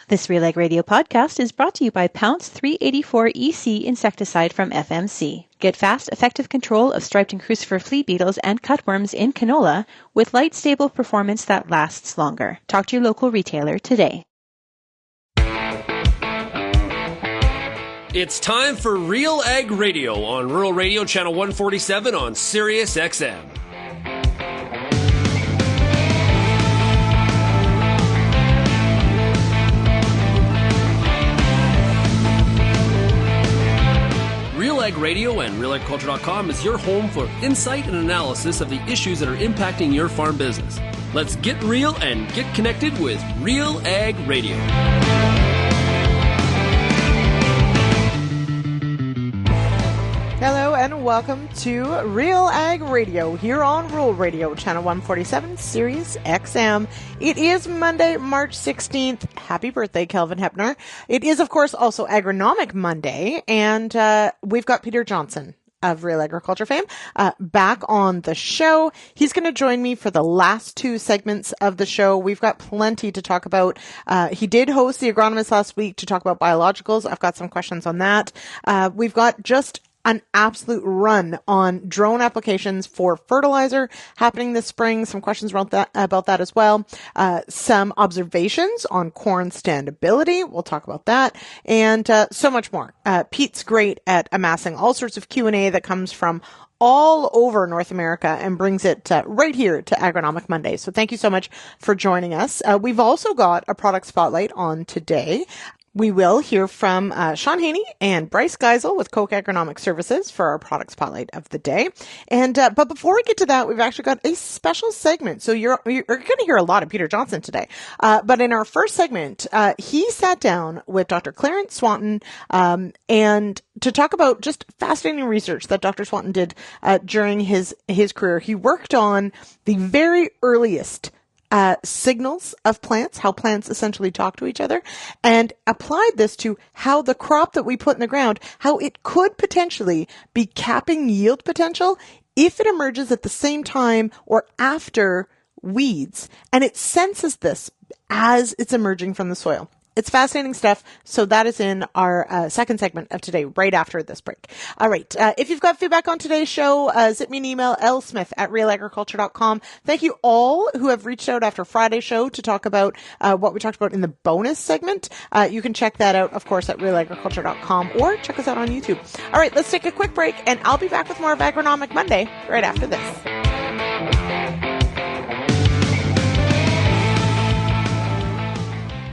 This RealAg Radio podcast is brought to you by Pounce 384 EC insecticide from FMC. Get fast, effective control of striped and crucifer flea beetles and cutworms in canola with light, stable performance that lasts longer. Talk to your local retailer today. It's time for RealAg Radio on Rural Radio Channel 147 on Sirius XM. RealAg Radio and RealAgriculture.com is your home for insight and analysis of the issues that are impacting your farm business. Let's get real and get connected with RealAg Radio. Hello and welcome to RealAg Radio here on Rural Radio Channel 147 Sirius XM. It is Monday, March 16th. Happy birthday, Kelvin Hepner. It is, of course, also Agronomic Monday, and we've got Peter Johnson of Real Agriculture fame back on the show. He's going to join me for the last two segments of the show. We've got plenty to talk about. He did host the Agronomist last week to talk about biologicals. I've got some questions on that. We've got just an absolute run on drone applications for fertilizer happening this spring. Some questions about that as well. Some observations on corn standability. We'll talk about that and so much more. Pete's great at amassing all sorts of Q&A that comes from all over North America and brings it right here to Agronomic Monday. So thank you so much for joining us. We've also got a product spotlight on today. We will hear from Sean Haney and Bryce Geisel with Koch Agronomic Services for our product spotlight of the day. And but before we get to that, we've actually got a special segment. So you're going to hear a lot of Peter Johnson today. But in our first segment, he sat down with Dr. Clarence Swanton and to talk about just fascinating research that Dr. Swanton did during his career. He worked on the very earliest signals of plants, how plants essentially talk to each other, and applied this to how the crop that we put in the ground, how it could potentially be capping yield potential if it emerges at the same time or after weeds. And it senses this as it's emerging from the soil. It's fascinating stuff. So that is in our second segment of today, right after this break. All right. If you've got feedback on today's show, zip me an email, lsmith@realagriculture.com. Thank you all who have reached out after Friday's show to talk about what we talked about in the bonus segment. You can check that out, of course, at realagriculture.com or check us out on YouTube. All right. Let's take a quick break, and I'll be back with more of Agronomic Monday right after this.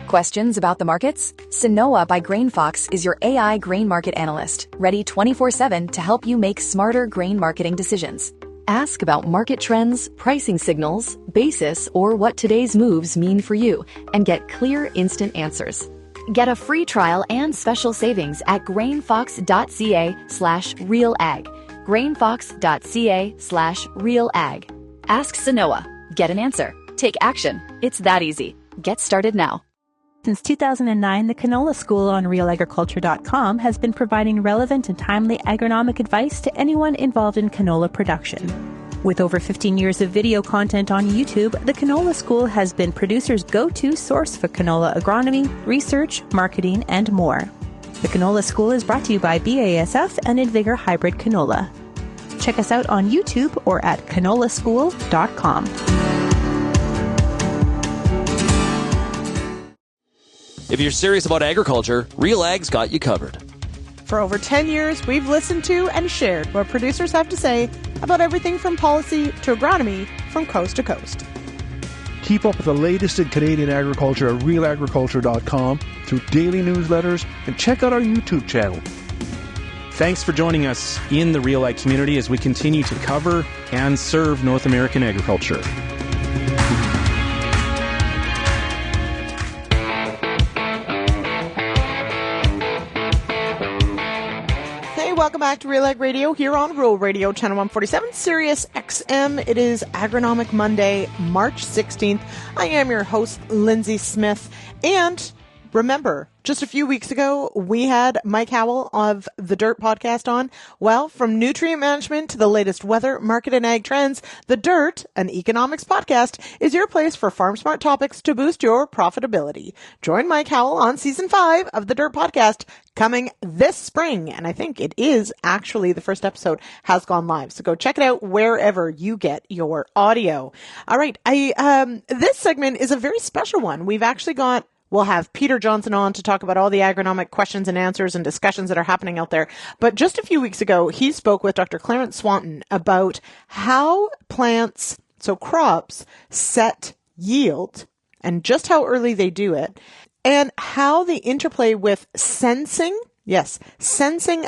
Questions about the markets? Sanoa by GrainFox is your AI grain market analyst, ready 24/7 to help you make smarter grain marketing decisions. Ask about market trends, pricing signals, basis, or what today's moves mean for you, and get clear, instant answers. Get a free trial and special savings at grainfox.ca/realag. grainfox.ca/realag. Ask Sanoa. Get an answer. Take action. It's that easy. Get started now. Since 2009, the Canola School on RealAgriculture.com has been providing relevant and timely agronomic advice to anyone involved in canola production. With over 15 years of video content on YouTube, the Canola School has been producers' go-to source for canola agronomy, research, marketing, and more. The Canola School is brought to you by BASF and Invigor Hybrid Canola. Check us out on YouTube or at canolaschool.com. If you're serious about agriculture, RealAg's got you covered. For over 10 years, we've listened to and shared what producers have to say about everything from policy to agronomy from coast to coast. Keep up with the latest in Canadian agriculture at realagriculture.com through daily newsletters and check out our YouTube channel. Thanks for joining us in the RealAg community as we continue to cover and serve North American agriculture. Welcome back to RealAg Radio here on Rural Radio Channel 147, Sirius XM. It is Agronomic Monday, March 16th. I am your host, Lyndsey Smith, and Remember, just a few weeks ago, we had Mike Howell of the Dirt podcast on. Well, from nutrient management to the latest weather, market, and ag trends, The Dirt, an economics podcast, is your place for farm smart topics to boost your profitability. Join Mike Howell on season 5 of the Dirt podcast coming this spring. And I think it is actually the first episode has gone live. So go check it out wherever you get your audio. All right. This segment is a very special one. We'll have Peter Johnson on to talk about all the agronomic questions and answers and discussions that are happening out there. But just a few weeks ago, he spoke with Dr. Clarence Swanton about how plants, so crops, set yield and just how early they do it, and how the interplay with sensing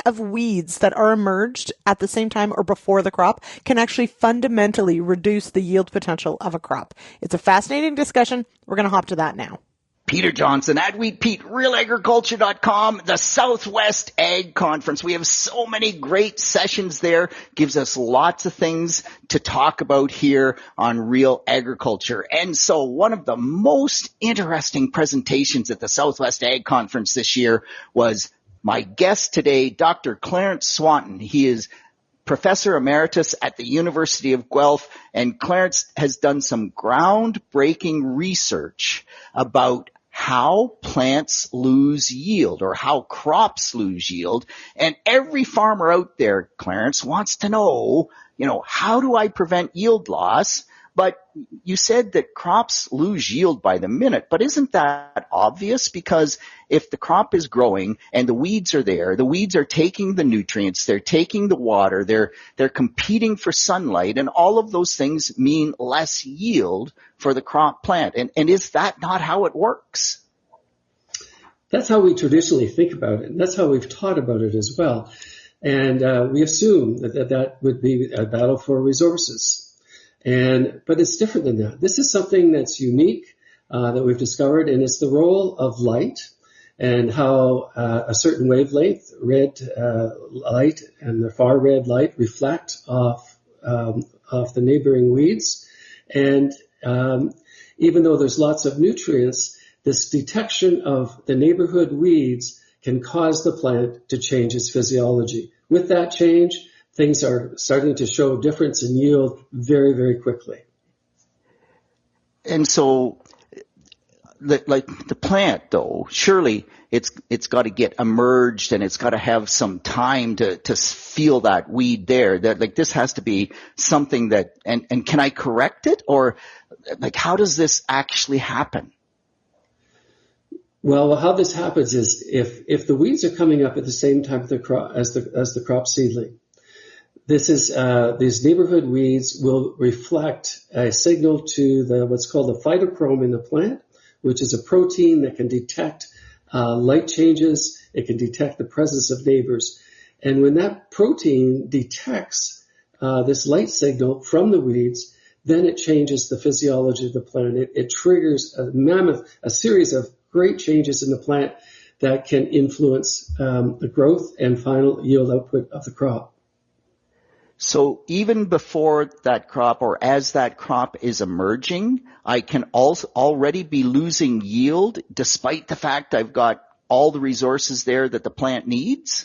of weeds that are emerged at the same time or before the crop can actually fundamentally reduce the yield potential of a crop. It's a fascinating discussion. We're going to hop to that now. Peter Johnson, Adweed Pete, RealAgriculture.com, the Southwest Ag Conference. We have so many great sessions there. Gives us lots of things to talk about here on Real Agriculture. And so one of the most interesting presentations at the Southwest Ag Conference this year was my guest today, Dr. Clarence Swanton. He is Professor Emeritus at the University of Guelph, and Clarence has done some groundbreaking research about how plants lose yield or how crops lose yield. And every farmer out there, Clarence, wants to know, how do I prevent yield loss? But you said that crops lose yield by the minute, but isn't that obvious? Because if the crop is growing and the weeds are there, the weeds are taking the nutrients, they're taking the water, they're competing for sunlight, and all of those things mean less yield for the crop plant. And is that not how it works? That's how we traditionally think about it. And that's how we've taught about it as well. And we assume that would be a battle for resources. But it's different than that. This is something that's unique that we've discovered, and it's the role of light and how a certain wavelength, red light and the far red light, reflect off the neighboring weeds. And even though there's lots of nutrients, this detection of the neighborhood weeds can cause the plant to change its physiology. With that change, things are starting to show a difference in yield very, very quickly. And so, like the plant, though, surely it's got to get emerged and it's got to have some time to feel that weed there. That this has to be something that, and can I correct it, or how does this actually happen? Well, how this happens is if the weeds are coming up at the same time as the crop seedling, this is these neighborhood weeds will reflect a signal to what's called the phytochrome in the plant, which is a protein that can detect light changes. It can detect the presence of neighbors. And when that protein detects this light signal from the weeds, then it changes the physiology of the plant. It triggers a series of great changes in the plant that can influence the growth and final yield output of the crop. So even before that crop, or as that crop is emerging, I can also already be losing yield despite the fact I've got all the resources there that the plant needs?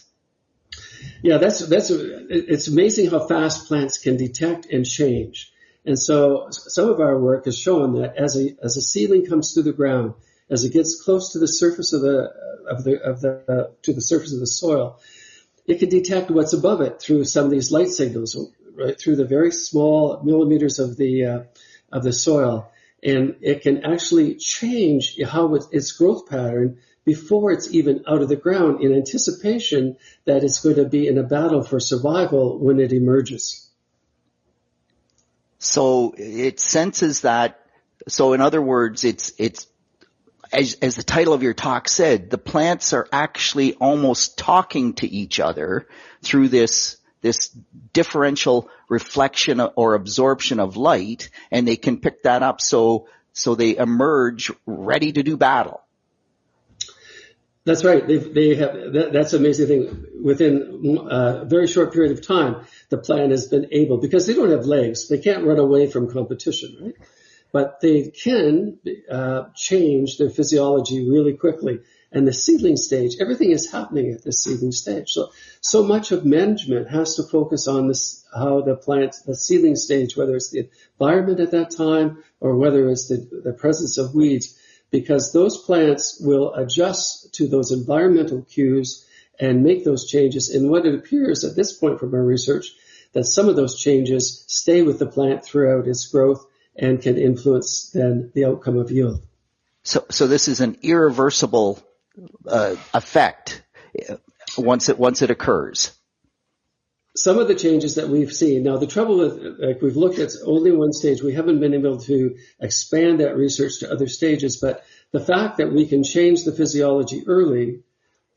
Yeah, it's amazing how fast plants can detect and change. And so some of our work has shown that as a seedling comes through the ground, as it gets close to the surface of the surface of the soil, it can detect what's above it through some of these light signals, right through the very small millimeters of the soil, and it can actually change how its growth pattern before it's even out of the ground, in anticipation that it's going to be in a battle for survival when it emerges. So it senses that. So in other words, it's as the title of your talk said, the plants are actually almost talking to each other through this differential reflection or absorption of light, and they can pick that up so they emerge ready to do battle. That's right. They have that's an amazing thing. Within a very short period of time, the plant has been able, because they don't have legs, they can't run away from competition, right? but they can change their physiology really quickly. And the seedling stage, everything is happening at the seedling stage. So much of management has to focus on this, how the seedling stage, whether it's the environment at that time or whether it's the presence of weeds, because those plants will adjust to those environmental cues and make those changes. And what it appears at this point from our research, that some of those changes stay with the plant throughout its growth and can influence then the outcome of yield. So this is an irreversible effect once it occurs. Some of the changes that we've seen. Now, the trouble with, like, we've looked at only one stage. We haven't been able to expand that research to other stages, but the fact that we can change the physiology early,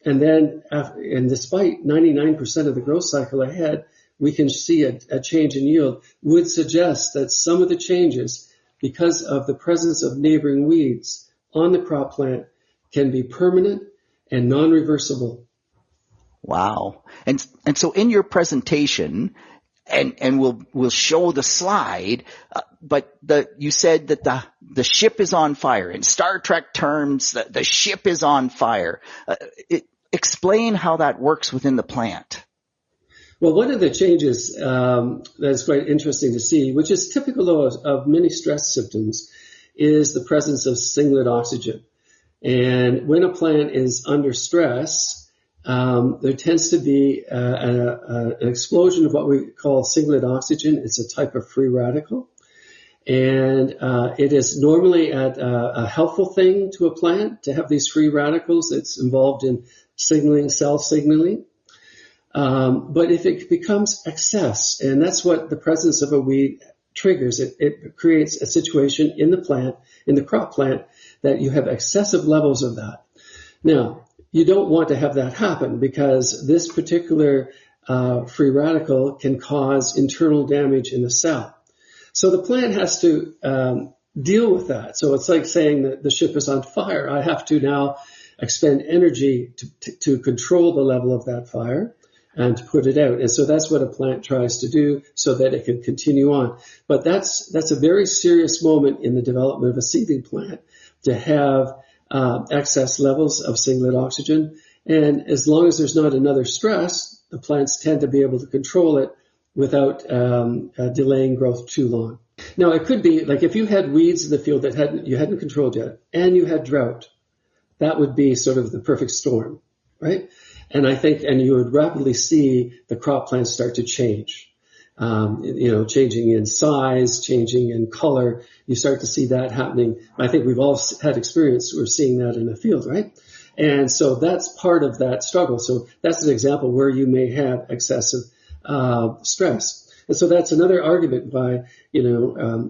and then, and despite 99% of the growth cycle ahead, we can see a change in yield, would suggest that some of the changes, because of the presence of neighboring weeds on the crop plant, can be permanent and non-reversible. Wow. And so in your presentation, and we'll show the slide, but you said that the ship is on fire. In Star Trek terms, the ship is on fire. Explain how that works within the plant. Well, one of the changes that's quite interesting to see, which is typical of many stress symptoms, is the presence of singlet oxygen. And when a plant is under stress, there tends to be an explosion of what we call singlet oxygen. It's a type of free radical. And it is normally a helpful thing to a plant to have these free radicals. It's involved in signaling, cell signaling. But if it becomes excess, and that's what the presence of a weed triggers, it creates a situation in the plant, in the crop plant, that you have excessive levels of that. Now, you don't want to have that happen because this particular free radical can cause internal damage in the cell. So the plant has to deal with that. So it's like saying that the ship is on fire. I have to now expend energy to control the level of that fire and to put it out. And so that's what a plant tries to do so that it can continue on. But that's a very serious moment in the development of a seedling plant, to have excess levels of singlet oxygen. And as long as there's not another stress, the plants tend to be able to control it without delaying growth too long. Now, it could be like if you had weeds in the field that you hadn't controlled yet, and you had drought, that would be sort of the perfect storm, right? And you would rapidly see the crop plants start to change. Changing in size, changing in color. You start to see that happening. I think we've all had experience. We're seeing that in the field, right? And so that's part of that struggle. So that's an example where you may have excessive stress. And so that's another argument why,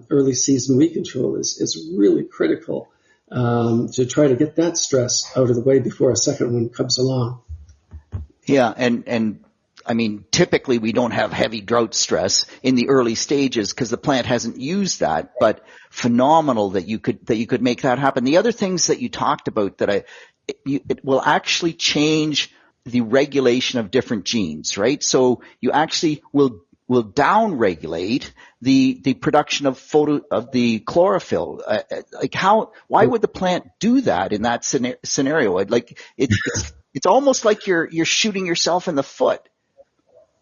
early season weed control is really critical to try to get that stress out of the way before a second one comes along. Yeah, and I mean, typically we don't have heavy drought stress in the early stages because the plant hasn't used that, but phenomenal that you could make that happen. The other things that you talked about it will actually change the regulation of different genes, right? So you actually will down-regulate the production of the chlorophyll. Why would the plant do that in that scenario? It's almost like you're shooting yourself in the foot.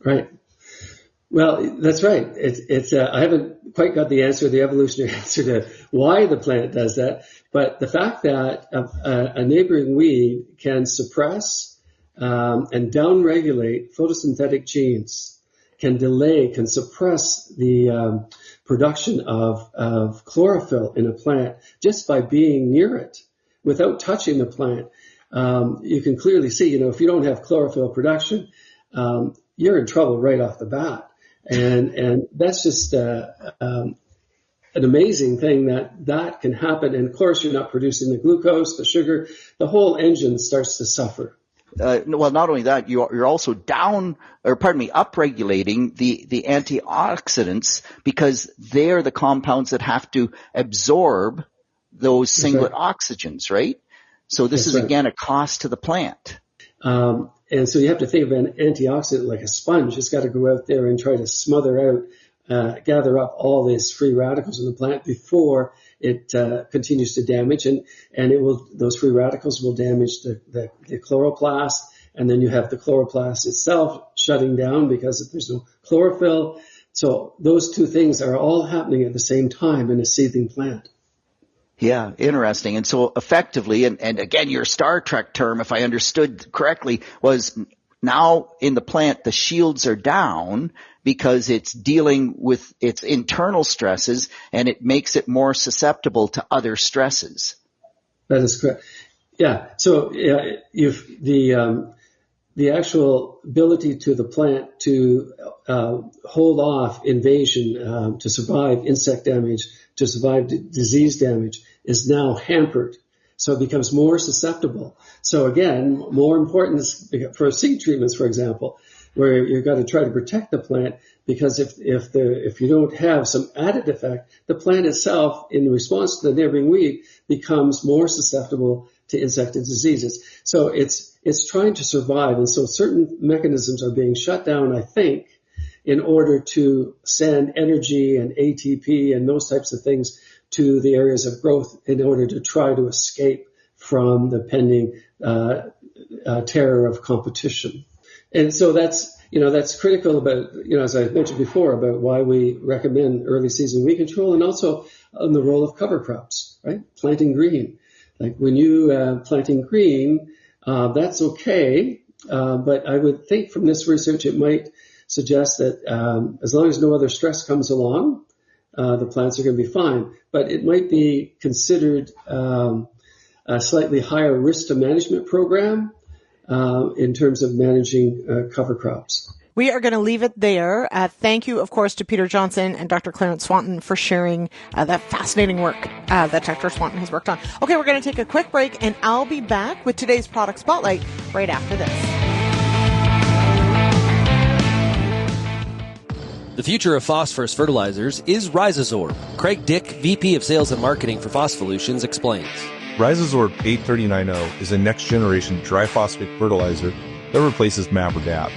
Right. Well, that's right. I haven't quite got the evolutionary answer to why the plant does that, but the fact that a neighboring weed can suppress and downregulate photosynthetic genes, can suppress the production of chlorophyll in a plant just by being near it without touching the plant. You can clearly see, if you don't have chlorophyll production, you're in trouble right off the bat. And that's just an amazing thing that can happen. And of course, you're not producing the glucose, the sugar, the whole engine starts to suffer. Well, not only that, you're also upregulating the antioxidants because they're the compounds that have to absorb those singlet oxygens, right? So this is again a cost to the plant. And so you have to think of an antioxidant like a sponge. It's got to go out there and try to smother out, gather up all these free radicals in the plant before it continues to damage, and those free radicals will damage the chloroplast, and then you have the chloroplast itself shutting down because there's no chlorophyll. So those two things are all happening at the same time in a seedling plant. Yeah, interesting. And so effectively, and again, your Star Trek term, if I understood correctly, was now in the plant, the shields are down because it's dealing with its internal stresses, and it makes it more susceptible to other stresses. That is correct. Yeah. So the actual ability to the plant to hold off invasion, to survive insect damage, to survive disease damage is now hampered. So it becomes more susceptible. So again, more important for seed treatments, for example, where you've got to try to protect the plant, because if you don't have some added effect, the plant itself, in response to the neighboring weed, becomes more susceptible to insect and diseases. So it's trying to survive, and so certain mechanisms are being shut down, I think, in order to send energy and ATP and those types of things to the areas of growth in order to try to escape from the pending terror of competition. And so that's critical about, as I mentioned before, about why we recommend early season weed control, and also on the role of cover crops, right? Planting green. Like when you planting green, that's okay, but I would think from this research it might suggest that as long as no other stress comes along, the plants are going to be fine. But it might be considered a slightly higher risk to management program in terms of managing cover crops. We are going to leave it there. Thank you, of course, to Peter Johnson and Dr. Clarence Swanton for sharing that fascinating work that Dr. Swanton has worked on. Okay, we're going to take a quick break, and I'll be back with today's product spotlight right after this. The future of phosphorus fertilizers is Rhizosorb. Craig Dick, VP of Sales and Marketing for Phospholutions, explains. Rhizosorb 8390 is a next-generation dry phosphate fertilizer that replaces MAP or DAP.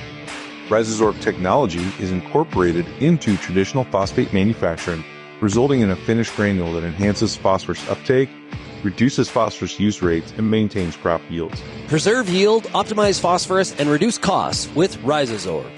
Rhizosorb technology is incorporated into traditional phosphate manufacturing, resulting in a finished granule that enhances phosphorus uptake, reduces phosphorus use rates, and maintains crop yields. Preserve yield, optimize phosphorus, and reduce costs with Rhizosorb.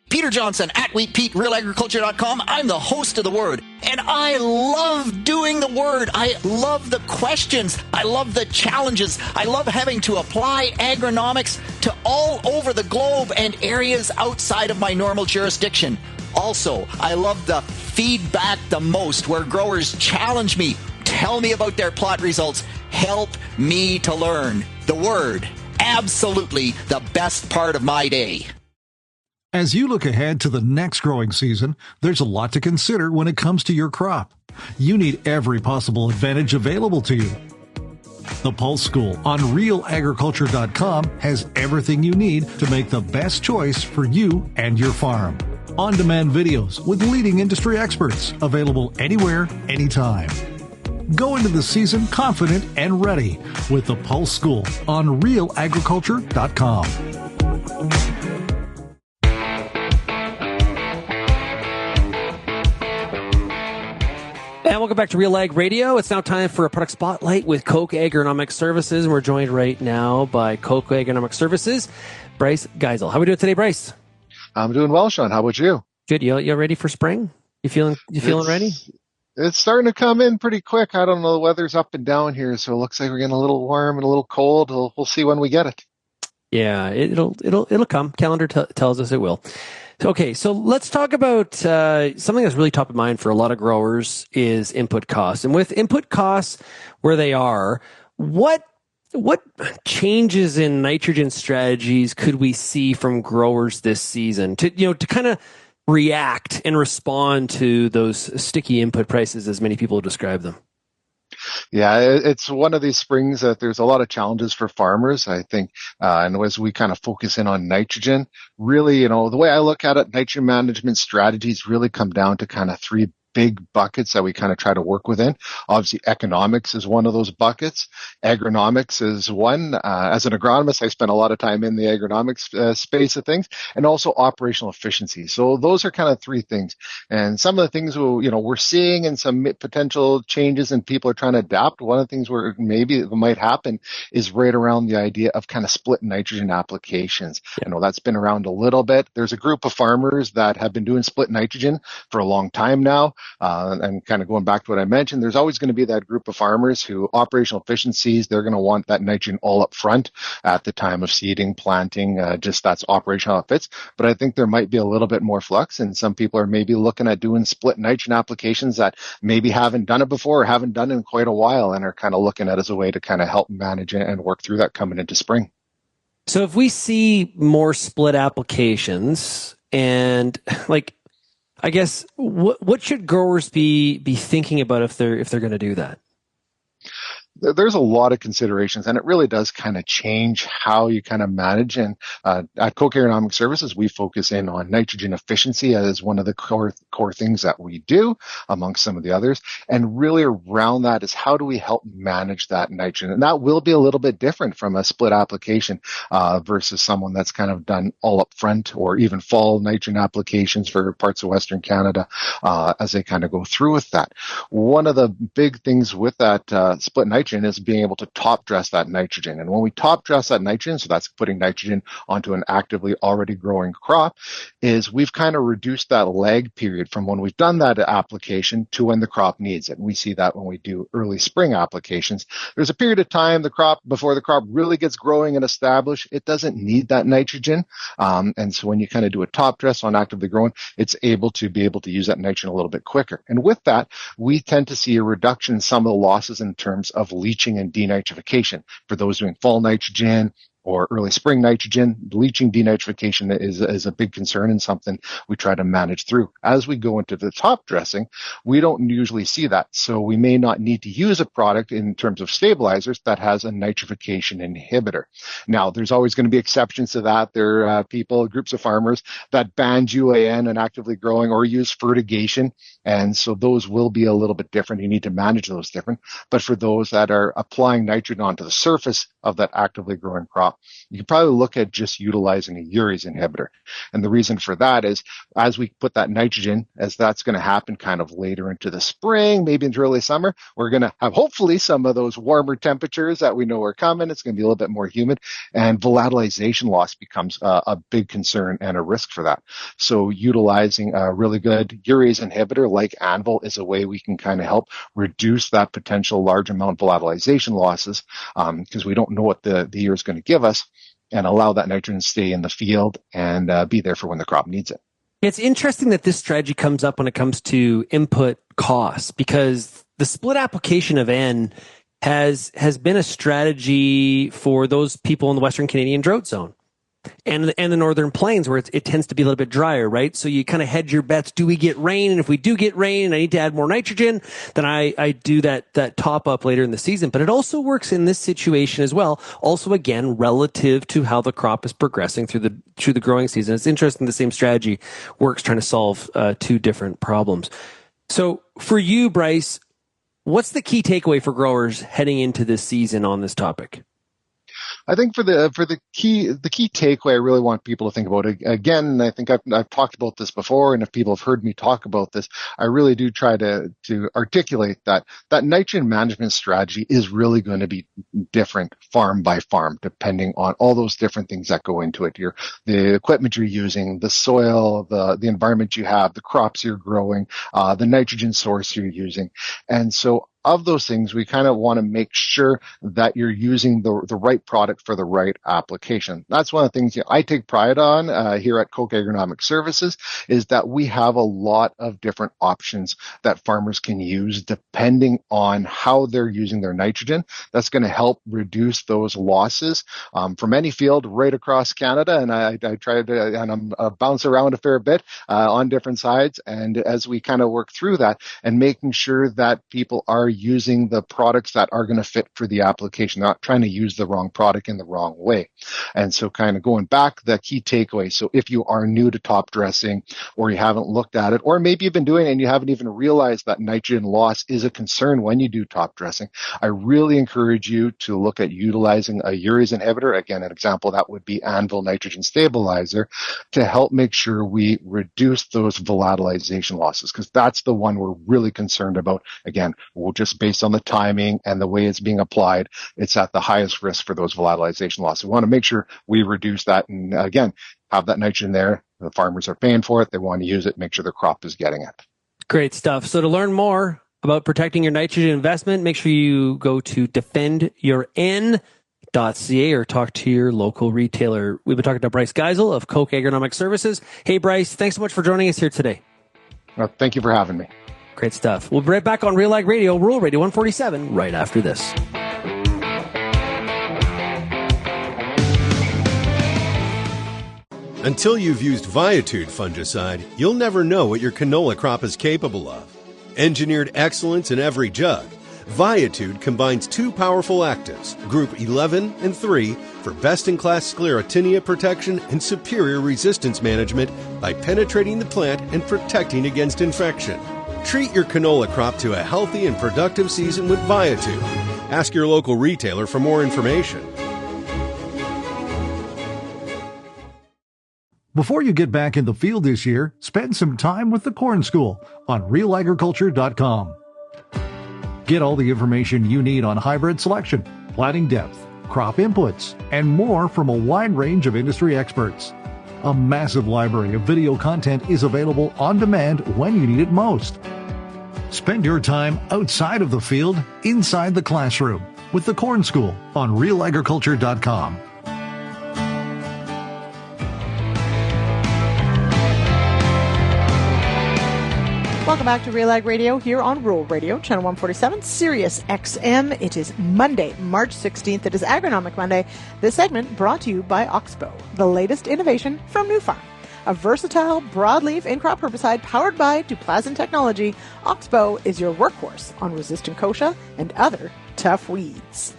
Peter Johnson at WheatPete, RealAgriculture.com. I'm the host of The Word, and I love doing The Word. I love the questions. I love the challenges. I love having to apply agronomics to all over the globe and areas outside of my normal jurisdiction. Also, I love the feedback the most, where growers challenge me, tell me about their plot results, help me to learn. The Word, absolutely the best part of my day. As you look ahead to the next growing season, there's a lot to consider when it comes to your crop. You need every possible advantage available to you. The Pulse School on RealAgriculture.com has everything you need to make the best choice for you and your farm. On-demand videos with leading industry experts, available anywhere, anytime. Go into the season confident and ready with the Pulse School on RealAgriculture.com. And welcome back to RealAg Radio. It's now time for a product spotlight with Koch Agronomic Services. And we're joined right now by Koch Agronomic Services, Bryce Geisel. How are we doing today, Bryce? I'm doing well, Sean. How about you? Good. You ready for spring? You feeling ready? It's starting to come in pretty quick. I don't know. The weather's up and down here, so it looks like we're getting a little warm and a little cold. We'll see when we get it. Yeah, it'll come. Calendar tells us it will. Okay, so let's talk about something that's really top of mind for a lot of growers is input costs. And with input costs where they are, what changes in nitrogen strategies could we see from growers this season to kind of react and respond to those sticky input prices as many people describe them? Yeah, it's one of these springs that there's a lot of challenges for farmers, I think. And as we kind of focus in on nitrogen, really, the way I look at it, nitrogen management strategies really come down to kind of three big buckets that we kind of try to work within. Obviously, economics is one of those buckets. Agronomics is one. As an agronomist, I spend a lot of time in the agronomics space of things, and also operational efficiency. So those are kind of three things. And some of the things we're seeing and some potential changes and people are trying to adapt. One of the things where maybe it might happen is right around the idea of kind of split nitrogen applications. I know that's been around a little bit. There's a group of farmers that have been doing split nitrogen for a long time now. And kind of going back to what I mentioned, there's always going to be that group of farmers who operational efficiencies, they're going to want that nitrogen all up front at the time of seeding, planting, just that's operational fits. But I think there might be a little bit more flux, and some people are maybe looking at doing split nitrogen applications that maybe haven't done it before or haven't done it in quite a while and are kind of looking at it as a way to kind of help manage it and work through that coming into spring. So if we see more split applications, and I guess what should growers be thinking about if they're going to do that? There's a lot of considerations, and it really does kind of change how you kind of manage. And at Koch Agronomic Services, we focus in on nitrogen efficiency as one of the core things that we do, amongst some of the others. And really around that is how do we help manage that nitrogen? And that will be a little bit different from a split application versus someone that's kind of done all up front or even fall nitrogen applications for parts of Western Canada as they kind of go through with that. One of the big things with that split nitrogen is being able to top dress that nitrogen. And when we top dress that nitrogen, so that's putting nitrogen onto an actively already growing crop, is we've kind of reduced that lag period from when we've done that application to when the crop needs it. And we see that when we do early spring applications. There's a period of time before the crop really gets growing and established, it doesn't need that nitrogen. And so when you kind of do a top dress on actively growing, it's able to use that nitrogen a little bit quicker. And with that, we tend to see a reduction in some of the losses in terms of leaching and denitrification. For those doing fall nitrogen or early spring nitrogen, leaching denitrification is a big concern and something we try to manage through. As we go into the top dressing, we don't usually see that. So we may not need to use a product in terms of stabilizers that has a nitrification inhibitor. Now, there's always going to be exceptions to that. There are groups of farmers that ban UAN and actively growing or use fertigation. And so those will be a little bit different. You need to manage those different. But for those that are applying nitrogen onto the surface of that actively growing crop, you can probably look at just utilizing a urease inhibitor. And the reason for that is as we put that nitrogen, as that's going to happen kind of later into the spring, maybe into early summer, we're going to have hopefully some of those warmer temperatures that we know are coming. It's going to be a little bit more humid, and volatilization loss becomes a big concern and a risk for that. So utilizing a really good urease inhibitor like Anvil is a way we can kind of help reduce that potential large amount of volatilization losses because we don't know what the year is going to give us, and allow that nitrogen to stay in the field and be there for when the crop needs it. It's interesting that this strategy comes up when it comes to input costs, because the split application of N has been a strategy for those people in the Western Canadian drought zone and the Northern Plains, where it tends to be a little bit drier, right? So you kind of hedge your bets. Do we get rain? And if we do get rain and I need to add more nitrogen, then I do that top up later in the season. But it also works in this situation as well. Also, again, relative to how the crop is progressing through the growing season. It's interesting the same strategy works trying to solve two different problems. So for you, Bryce, what's the key takeaway for growers heading into this season on this topic? I think for the key takeaway, I really want people to think about it. Again, I think I've talked about this before, and if people have heard me talk about this, I really do try to articulate that nitrogen management strategy is really going to be different farm by farm, depending on all those different things that go into it. The equipment you're using, the soil, the environment you have, the crops you're growing, the nitrogen source you're using. And so of those things, we kind of want to make sure that you're using the right product for the right application. That's one of the things I take pride on here at Koch Agronomic Services, is that we have a lot of different options that farmers can use depending on how they're using their nitrogen. That's going to help reduce those losses from any field right across Canada. And I try to, and I'm bounce around a fair bit on different sides. And as we kind of work through that and making sure that people are using the products that are going to fit for the application, not trying to use the wrong product in the wrong way. And so kind of going back, the key takeaway. So if you are new to top dressing or you haven't looked at it, or maybe you've been doing it and you haven't even realized that nitrogen loss is a concern when you do top dressing, I really encourage you to look at utilizing a urease inhibitor. Again, an example that would be Anvil nitrogen stabilizer, to help make sure we reduce those volatilization losses, because that's the one we're really concerned about. Again, well, just based on the timing and the way it's being applied, it's at the highest risk for those volatilization losses. We want to make sure we reduce that, and again, have that nitrogen there. The farmers are paying for it. They want to use it, make sure their crop is getting it. Great stuff. So to learn more about protecting your nitrogen investment, make sure you go to defendyourn.ca or talk to your local retailer. We've been talking to Bryce Geisel of Koch Agronomic Services. Hey, Bryce, thanks so much for joining us here today. Well, thank you for having me. Great stuff. We'll be right back on RealAg Radio, Rural Radio 147, right after this. Until you've used Viatude fungicide, you'll never know what your canola crop is capable of. Engineered excellence in every jug, Viatude combines two powerful actives, Group 11 and 3, for best-in-class sclerotinia protection and superior resistance management by penetrating the plant and protecting against infection. Treat your canola crop to a healthy and productive season with Viatude. Ask your local retailer for more information. Before you get back in the field this year, spend some time with the Corn School on RealAgriculture.com. Get all the information you need on hybrid selection, planting depth, crop inputs, and more from a wide range of industry experts. A massive library of video content is available on demand when you need it most. Spend your time outside of the field, inside the classroom, with the Corn School on RealAgriculture.com. Welcome back to RealAg Radio here on Rural Radio, Channel 147, Sirius XM. It is Monday, March 16th. It is Agronomic Monday. This segment brought to you by Oxbow, the latest innovation from New Farm. A versatile broadleaf in-crop herbicide powered by Duplasm technology, Oxbow is your workhorse on resistant kochia and other tough weeds.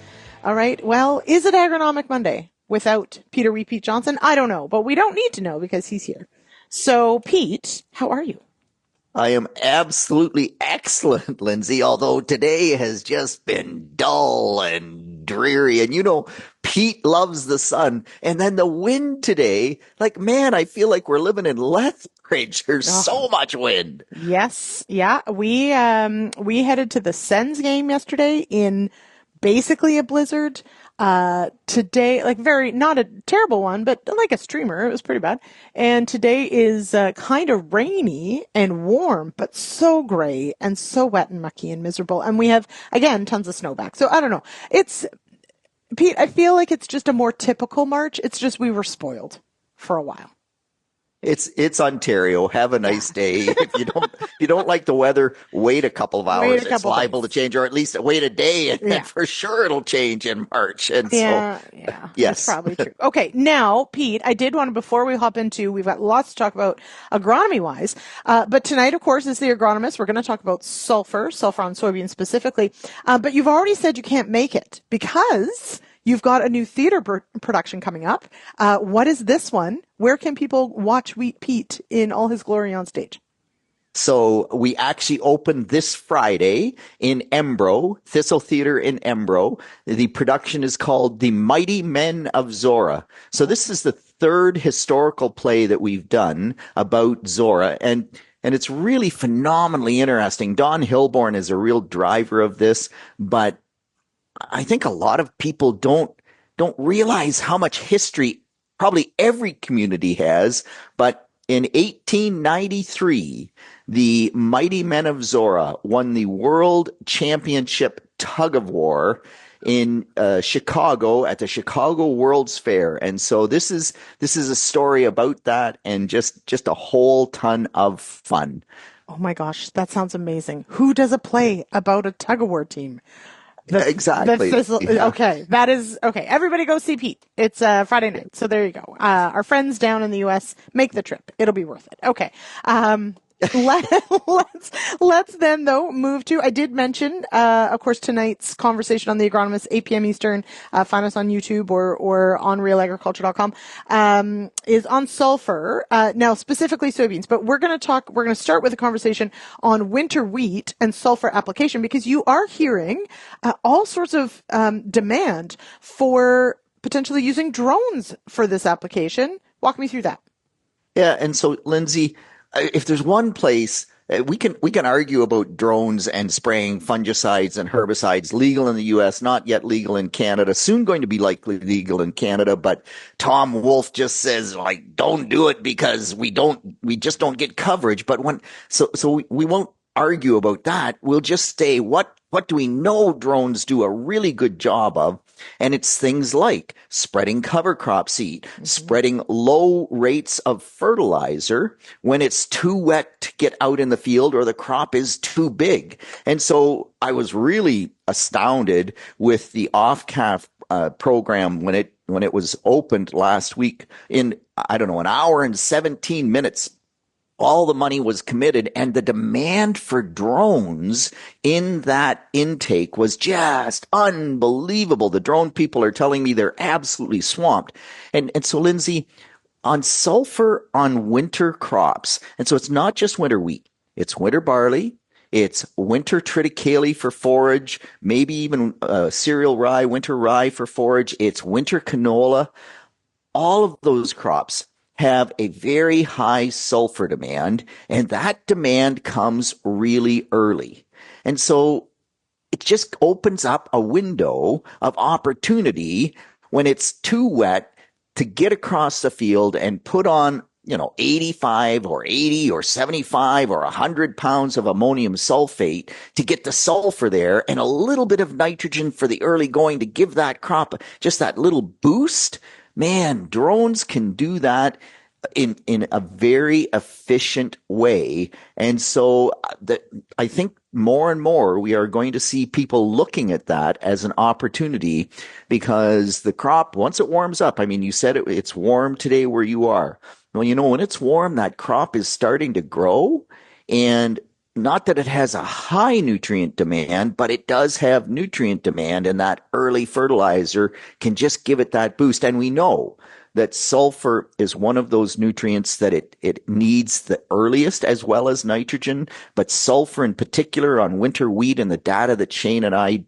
All right, well, is it Agronomic Monday without Peter Pete Johnson? I don't know, but we don't need to know because he's here. So, Pete, how are you? I am absolutely excellent, Lyndsey, although today has just been dull and dreary. And you know, Pete loves the sun. And then the wind today, like, man, I feel like we're living in Lethbridge. There's so much wind. Yes. Yeah. We headed to the Sens game yesterday in basically a blizzard. Today, like not a terrible one, but like a streamer. It was pretty bad. And today is kind of rainy and warm, but so gray and so wet and mucky and miserable. And we have, again, tons of snow back. So I don't know. Pete, I feel like it's just a more typical March. It's just we were spoiled for a while. It's Ontario. Have a nice day. If you don't like the weather, wait a couple of hours. It's liable to change, or at least wait a day, and then for sure it'll change in March. And yes, that's probably true. Okay, now, Pete, I did want to, before we hop into, we've got lots to talk about agronomy-wise, but tonight, of course, is the agronomist. We're going to talk about sulphur on soybeans specifically, but you've already said you can't make it because you've got a new theater production coming up. What is this one? Where can people watch Wheat Pete in all his glory on stage? So we actually opened this Friday in Embro, Thistle Theatre in Embro. The production is called The Mighty Men of Zora. So this is the third historical play that we've done about Zora. And it's really phenomenally interesting. Don Hilborn is a real driver of this, but I think a lot of people don't realize how much history probably every community has. But in 1893, the Mighty Men of Zora won the World Championship Tug of War in Chicago at the Chicago World's Fair. And so this is a story about that, and just a whole ton of fun. Oh my gosh, that sounds amazing. Who does a play about a tug of war team? Exactly. Okay. That is okay. Everybody go see Pete. It's Friday night. So there you go. Our friends down in the US, make the trip. It'll be worth it. Okay. Let's then though move to, I did mention, of course, tonight's conversation on the Agronomist, 8 p.m. Eastern, find us on YouTube or on RealAgriculture.com, is on sulphur, now specifically soybeans, but we're going to start with a conversation on winter wheat and sulphur application, because you are hearing all sorts of demand for potentially using drones for this application. Walk me through that. Yeah, and so Lyndsey, if there's one place we can argue about drones and spraying fungicides and herbicides, legal in the U.S., not yet legal in Canada, soon going to be likely legal in Canada. But Tom Wolfe just says, like, don't do it because we just don't get coverage. But so we won't argue about that. We'll just say what do we know drones do a really good job of? And it's things like spreading cover crop seed, spreading low rates of fertilizer when it's too wet to get out in the field or the crop is too big. And so I was really astounded with the off-calf program when it was opened last week. In, I don't know, an hour and 17 minutes. All the money was committed, and the demand for drones in that intake was just unbelievable. The drone people are telling me they're absolutely swamped. And so, Lyndsey, on sulphur on winter crops, and so it's not just winter wheat, it's winter barley, it's winter triticale for forage, maybe even cereal rye, winter rye for forage, it's winter canola. All of those crops have a very high sulfur demand, and that demand comes really early. And so it just opens up a window of opportunity when it's too wet to get across the field and put on, 85 or 80 or 75 or 100 pounds of ammonium sulfate to get the sulfur there and a little bit of nitrogen for the early going to give that crop just that little boost. Man, drones can do that in a very efficient way. And so I think more and more we are going to see people looking at that as an opportunity, because the crop, once it warms up, I mean, you said it's warm today where you are. Well, when it's warm, that crop is starting to grow, and not that it has a high nutrient demand, but it does have nutrient demand, and that early fertilizer can just give it that boost. And we know that sulfur is one of those nutrients that it needs the earliest, as well as nitrogen. But sulfur in particular on winter wheat, and the data that Shane and I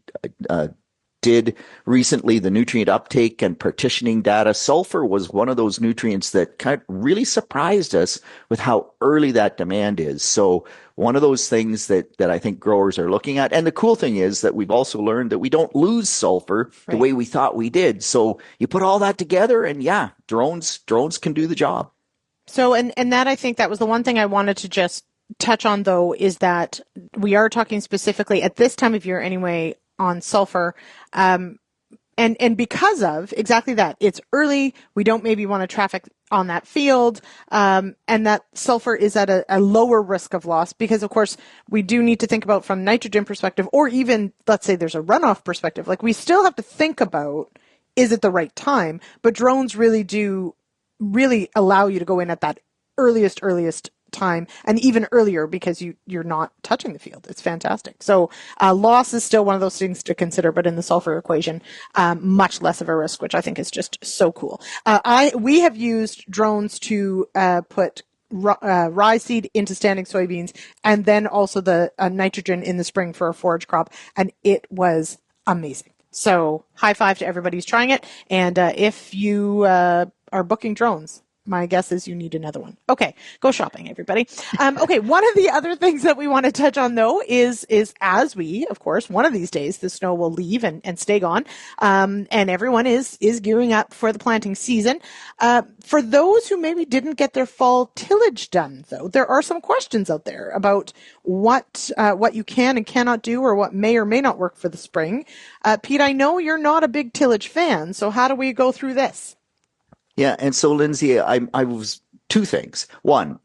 did recently, the nutrient uptake and partitioning data, sulfur was one of those nutrients that kind of really surprised us with how early that demand is. So one of those things that I think growers are looking at. And the cool thing is that we've also learned that we don't lose sulfur the way we thought we did. So you put all that together, and yeah, drones can do the job. So, and that, I think that was the one thing I wanted to just touch on, though, is that we are talking specifically at this time of year anyway on sulfur, and because of exactly that, it's early, we don't maybe want to traffic on that field, and that sulfur is at a lower risk of loss, because of course we do need to think about from nitrogen perspective, or even let's say there's a runoff perspective, like we still have to think about, is it the right time? But drones really do allow you to go in at that earliest time, and even earlier, because you're not touching the field. It's fantastic. So loss is still one of those things to consider, but in the sulfur equation, much less of a risk, which I think is just so cool. We have used drones to put rye seed into standing soybeans, and then also the nitrogen in the spring for a forage crop, and it was amazing. So high five to everybody who's trying it, and if you are booking drones, my guess is you need another one. Okay, go shopping, everybody. Okay, one of the other things that we want to touch on, though, is as we, of course, one of these days, the snow will leave and stay gone, and everyone is gearing up for the planting season. For those who maybe didn't get their fall tillage done, though, there are some questions out there about what you can and cannot do, or what may or may not work for the spring. Pete, I know you're not a big tillage fan, so how do we go through this? Yeah, and so Lyndsey, I was two things. One,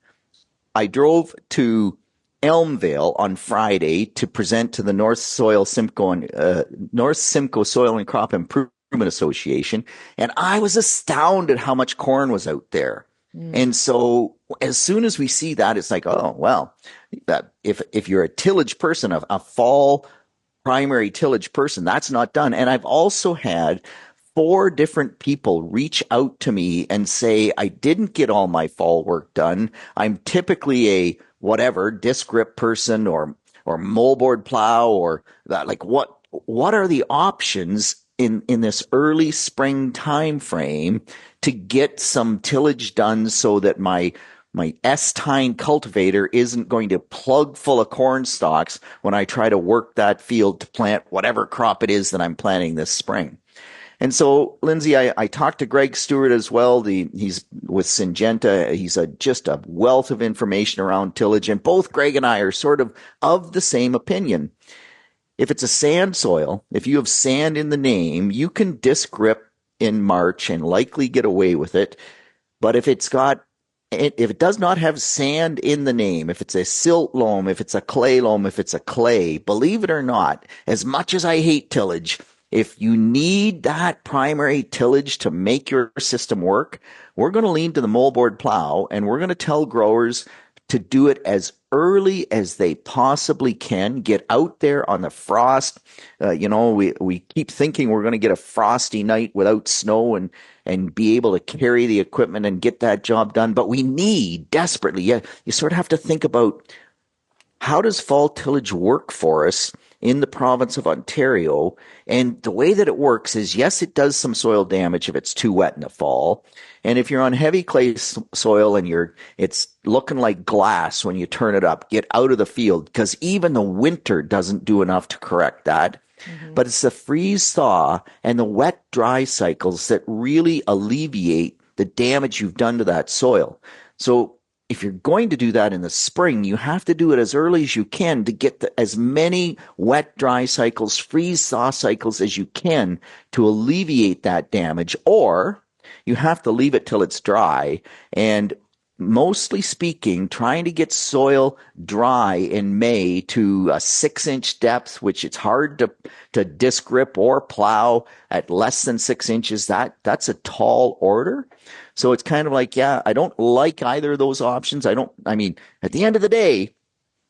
I drove to Elmvale on Friday to present to the North Simcoe Soil and Crop Improvement Association, and I was astounded how much corn was out there. And so as soon as we see that, it's like, oh, well, if you're a tillage person, a fall primary tillage person, that's not done. And I've also had 4 different people reach out to me and say, I didn't get all my fall work done. I'm typically a whatever disc grip person or moldboard plow or that. Like, what are the options in this early spring time frame to get some tillage done so that my S-tine cultivator isn't going to plug full of corn stalks when I try to work that field to plant whatever crop it is that I'm planting this spring. And so, Lyndsey, I talked to Greg Stewart as well. He's with Syngenta. He's just a wealth of information around tillage. And both Greg and I are sort of the same opinion. If it's a sand soil, if you have sand in the name, you can disc grip in March and likely get away with it. But if it does not have sand in the name, if it's a silt loam, if it's a clay loam, if it's a clay, believe it or not, as much as I hate tillage, if you need that primary tillage to make your system work, we're going to lean to the moldboard plow, and we're going to tell growers to do it as early as they possibly can. Get out there on the frost. We keep thinking we're going to get a frosty night without snow and be able to carry the equipment and get that job done. But we need desperately, you sort of have to think about, how does fall tillage work for us in the province of Ontario? And the way that it works is, yes, it does some soil damage if it's too wet in the fall. And if you're on heavy clay soil and it's looking like glass when you turn it up, get out of the field, because even the winter doesn't do enough to correct that. Mm-hmm. But it's the freeze thaw and the wet dry cycles that really alleviate the damage you've done to that soil. So if you're going to do that in the spring, you have to do it as early as you can to get as many wet dry cycles, freeze thaw cycles as you can to alleviate that damage, or you have to leave it till it's dry. And mostly speaking, trying to get soil dry in May to a 6-inch depth, which it's hard to disc grip or plow at less than 6 inches, that's a tall order. So it's kind of like, I don't like either of those options. At the end of the day,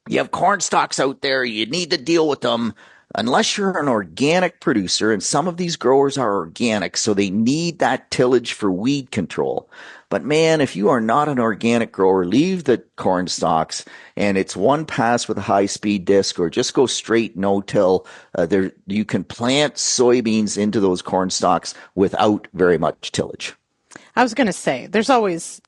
you have corn stalks out there, you need to deal with them. Unless you're an organic producer, and some of these growers are organic, so they need that tillage for weed control. But man, if you are not an organic grower, leave the corn stalks, and it's one pass with a high-speed disc, or just go straight no-till. You can plant soybeans into those corn stalks without very much tillage. I was going to say, there's always,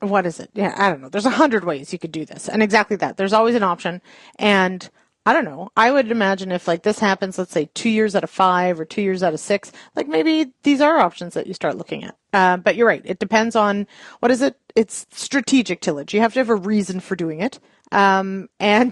what is it? Yeah, I don't know. There's 100 ways you could do this. And exactly that. There's always an option. And I don't know. I would imagine if like this happens, let's say 2 years out of 5 or 2 years out of 6, like maybe these are options that you start looking at. But you're right. It depends on, what is it? It's strategic tillage. You have to have a reason for doing it. And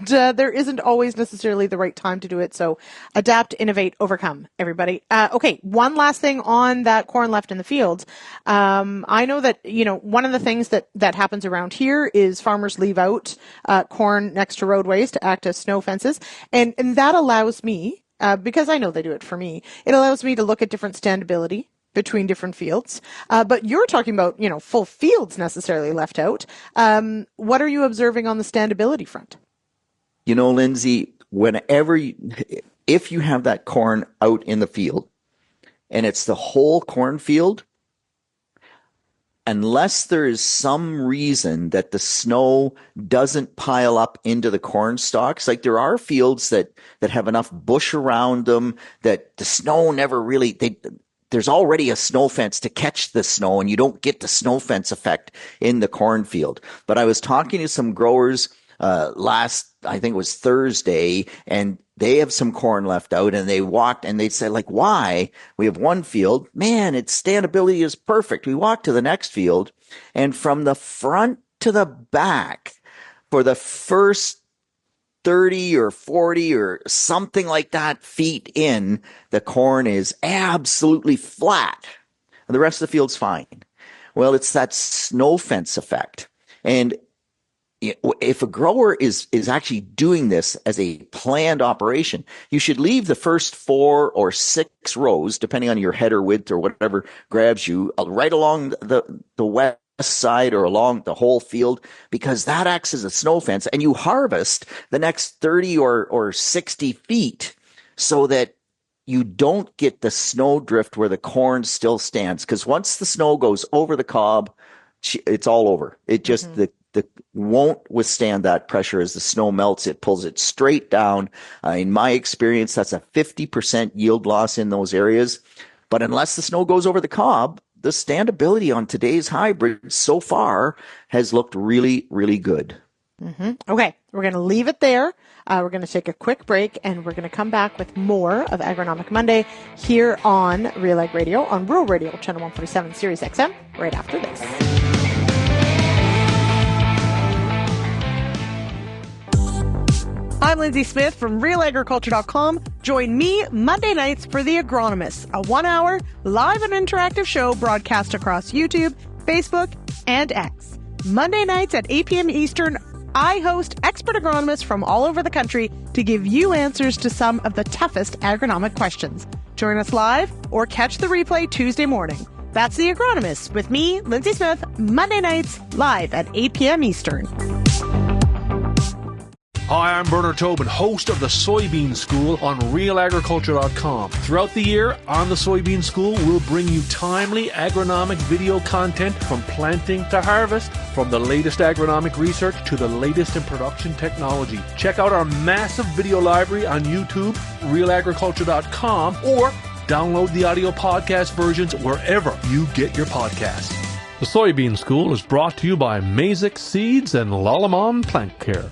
there isn't always necessarily the right time to do it. So adapt, innovate, overcome, everybody. Okay. One last thing on that corn left in the fields. I know that, one of the things that happens around here is farmers leave out, corn next to roadways to act as snow fences. And that allows me, because I know they do it for me, it allows me to look at different standability between different fields. But you're talking about, full fields necessarily left out. What are you observing on the standability front? Lyndsey, if you have that corn out in the field and it's the whole cornfield, unless there is some reason that the snow doesn't pile up into the corn stalks, like there are fields that have enough bush around them that the snow never really, there's already a snow fence to catch the snow, and you don't get the snow fence effect in the cornfield. But I was talking to some growers I think it was Thursday, and they have some corn left out, and they walked and they said, like, why? We have one field, man, its standability is perfect. We walked to the next field, and from the front to the back, for the first 30 or 40 or something like that feet in, the corn is absolutely flat. And the rest of the field's fine. Well, it's that snow fence effect. And if a grower is actually doing this as a planned operation, you should leave the first 4 or 6 rows, depending on your header width or whatever grabs you, right along the wet side or along the whole field, because that acts as a snow fence, and you harvest the next 30 or 60 feet so that you don't get the snow drift where the corn still stands. Because once the snow goes over the cob, it's all over. It just, the won't withstand that pressure. As the snow melts, it pulls it straight down. In my experience, that's a 50% yield loss in those areas. But unless the snow goes over the cob, the standability on today's hybrid so far has looked really, really good. Okay, we're going to leave it there. We're going to take a quick break, and we're going to come back with more of Agronomic Monday here on RealAg Radio, on Rural Radio, Channel 147, Sirius XM, right after this. I'm Lyndsey Smith from RealAgriculture.com. Join me Monday nights for The Agronomist, a 1-hour live and interactive show broadcast across YouTube, Facebook, and X. Monday nights at 8 p.m. Eastern, I host expert agronomists from all over the country to give you answers to some of the toughest agronomic questions. Join us live or catch the replay Tuesday morning. That's The Agronomist with me, Lyndsey Smith, Monday nights live at 8 p.m. Eastern. Hi, I'm Bernard Tobin, host of the Soybean School on RealAgriculture.com. Throughout the year, on the Soybean School, we'll bring you timely agronomic video content from planting to harvest, from the latest agronomic research to the latest in production technology. Check out our massive video library on YouTube, RealAgriculture.com, or download the audio podcast versions wherever you get your podcasts. The Soybean School is brought to you by Mazik Seeds and Lalamon Plant Care.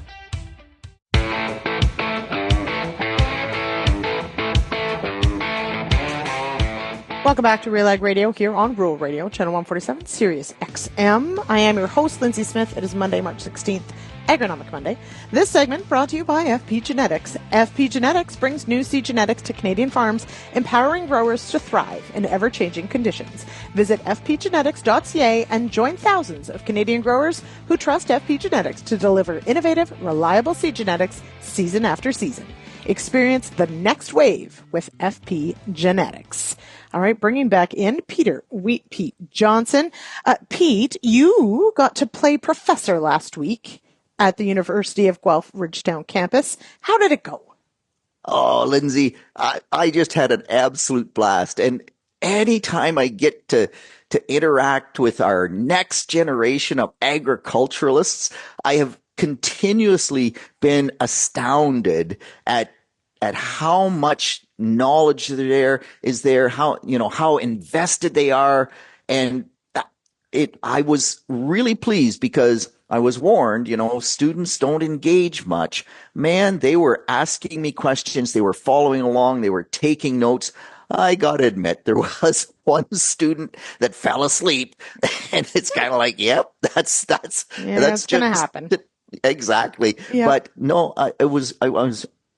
Welcome back to RealAg Radio here on Rural Radio, Channel 147, Sirius XM. I am your host, Lyndsey Smith. It is Monday, March 16th, Agronomic Monday. This segment brought to you by FP Genetics. FP Genetics brings new seed genetics to Canadian farms, empowering growers to thrive in ever-changing conditions. Visit fpgenetics.ca and join thousands of Canadian growers who trust FP Genetics to deliver innovative, reliable seed genetics season after season. Experience the next wave with FP Genetics. All right, bringing back in Peter Wheat Pete Johnson. Pete, you got to play professor last week at the University of Guelph Ridgetown campus. How did it go? Oh, Lyndsey, I just had an absolute blast. And anytime I get to interact with our next generation of agriculturalists, I have continuously been astounded at how much knowledge there is there, how invested they are. And I was really pleased because I was warned, students don't engage much. Man, they were asking me questions. They were following along. They were taking notes. I got to admit, there was one student that fell asleep, and it's kind of like, yep, that's going to happen. Exactly. Yeah. But no, I was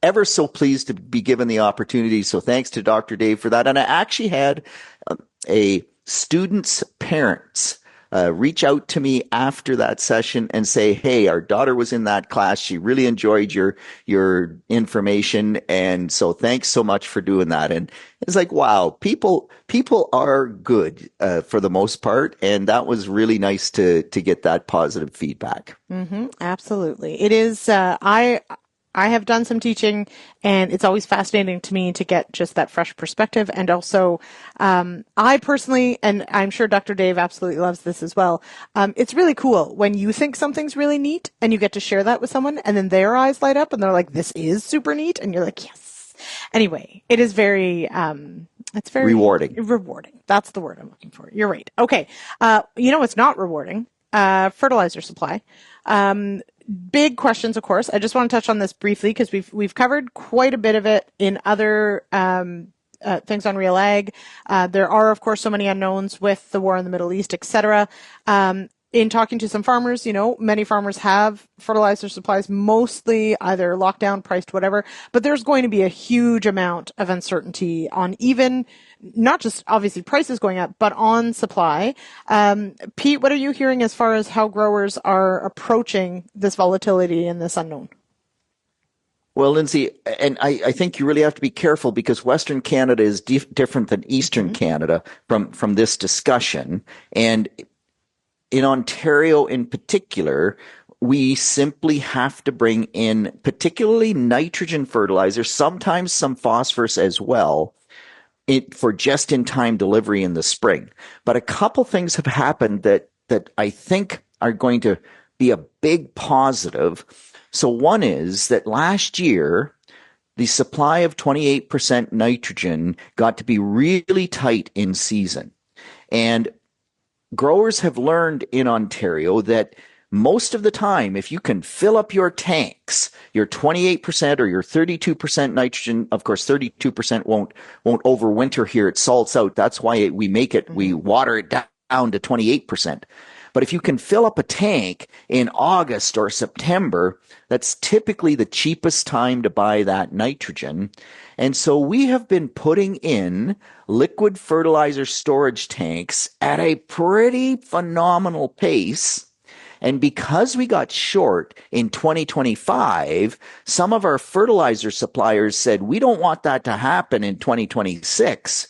ever so pleased to be given the opportunity. So thanks to Dr. Dave for that. And I actually had a student's parents reach out to me after that session and say, hey, our daughter was in that class. She really enjoyed your information. And so thanks so much for doing that. And it's like, wow, people are good for the most part. And that was really nice to get that positive feedback. Mm-hmm, absolutely. It is, I have done some teaching, and it's always fascinating to me to get just that fresh perspective. And also, I personally, and I'm sure Dr. Dave absolutely loves this as well, it's really cool when you think something's really neat and you get to share that with someone, and then their eyes light up and they're like, this is super neat. And you're like, yes. Anyway, it is very, it's very rewarding. Rewarding. That's the word I'm looking for. You're right. Okay. It's not rewarding. Fertilizer supply. Big questions, of course. I just want to touch on this briefly because we've covered quite a bit of it in other things on RealAg. There are, of course, so many unknowns with the war in the Middle East, etc. In talking to some farmers, many farmers have fertilizer supplies mostly either locked down, priced, whatever. But there's going to be a huge amount of uncertainty on even not just obviously prices going up, but on supply. Pete, what are you hearing as far as how growers are approaching this volatility and this unknown? Well, Lyndsey, and I think you really have to be careful because Western Canada is different than Eastern Canada from this discussion. And in Ontario in particular, we simply have to bring in particularly nitrogen fertilizer, sometimes some phosphorus as well, for just-in-time delivery in the spring. But a couple things have happened that I think are going to be a big positive. So one is that last year, the supply of 28% nitrogen got to be really tight in season. And growers have learned in Ontario that most of the time, if you can fill up your tanks, your 28% or your 32% nitrogen, of course, 32% won't overwinter here. It salts out. That's why we water it down to 28%. But if you can fill up a tank in August or September, that's typically the cheapest time to buy that nitrogen. And so we have been putting in liquid fertilizer storage tanks at a pretty phenomenal pace. And because we got short in 2025, some of our fertilizer suppliers said, we don't want that to happen in 2026.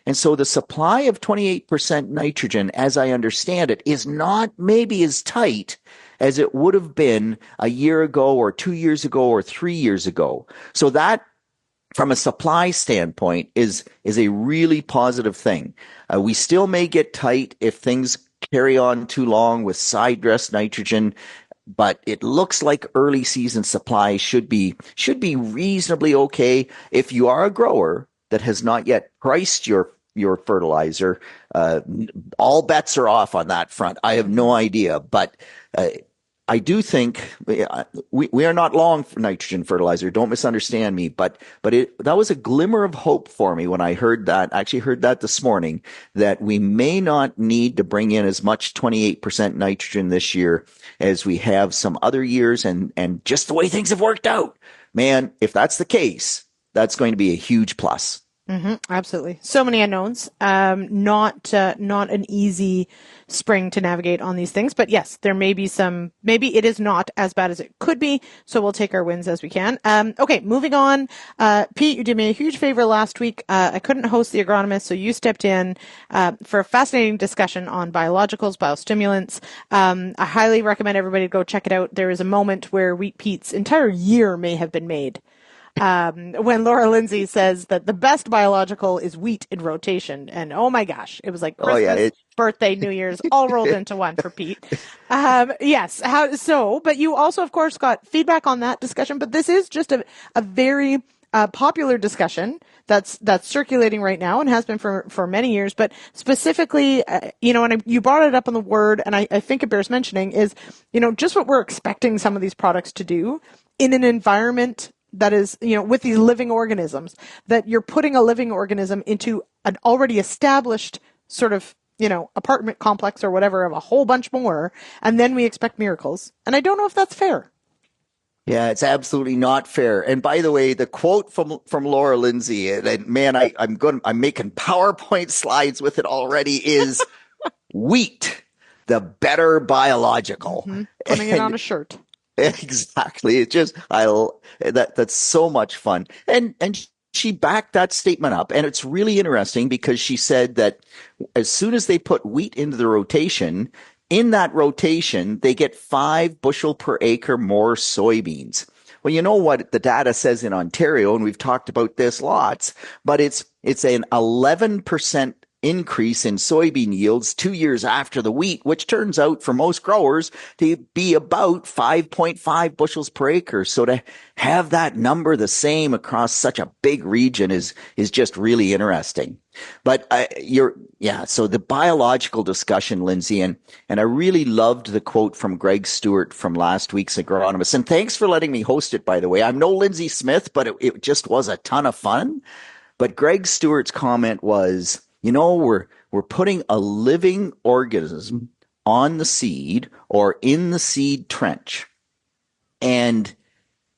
And so the supply of 28% nitrogen, as I understand it, is not maybe as tight as it would have been a year ago or 2 years ago or 3 years ago. So that, from a supply standpoint, is a really positive thing. We still may get tight if things carry on too long with side dress nitrogen, but it looks like early season supply should be reasonably okay. If you are a grower that has not yet priced your fertilizer, all bets are off on that front. I have no idea, but I do think we are not long for nitrogen fertilizer. Don't misunderstand me, but that was a glimmer of hope for me when I heard that. I actually heard that this morning, that we may not need to bring in as much 28% nitrogen this year as we have some other years, and just the way things have worked out, man, if that's the case, that's going to be a huge plus. Mm-hmm, absolutely. So many unknowns. Not an easy spring to navigate on these things, but yes, there may be maybe it is not as bad as it could be. So we'll take our wins as we can. Okay, moving on. Pete, you did me a huge favor last week. I couldn't host the agronomist, so you stepped in, for a fascinating discussion on biologicals, biostimulants. I highly recommend everybody to go check it out. There is a moment where Wheat Pete's entire year may have been made. When Laura Lyndsey says that the best biological is wheat in rotation. And oh my gosh, it was like Christmas, birthday, New Year's, all rolled into one for Pete. Yes. But you also, of course, got feedback on that discussion, but this is just a very popular discussion that's circulating right now and has been for many years. But specifically, and you brought it up on the word, and I think it bears mentioning is, just what we're expecting some of these products to do in an environment that is, with these living organisms, that you're putting a living organism into an already established sort of, apartment complex or whatever of a whole bunch more. And then we expect miracles. And I don't know if that's fair. Yeah, it's absolutely not fair. And by the way, the quote from Laura Lyndsey, and man, I'm making PowerPoint slides with it already, is wheat, the better biological. Mm-hmm. Putting it on a shirt. Exactly. It's just, that's so much fun. And she backed that statement up. And it's really interesting because she said that as soon as they put wheat into the rotation, in that rotation, they get 5 bushel per acre more soybeans. Well, you know what the data says in Ontario, and we've talked about this lots, but it's an 11% increase in soybean yields 2 years after the wheat, which turns out for most growers to be about 5.5 bushels per acre. So to have that number the same across such a big region is just really interesting. But so the biological discussion, Lyndsey, and I really loved the quote from Greg Stewart from last week's Agronomist. And thanks for letting me host it, by the way. I'm no Lyndsey Smith, but it just was a ton of fun. But Greg Stewart's comment was, we're putting a living organism on the seed or in the seed trench. And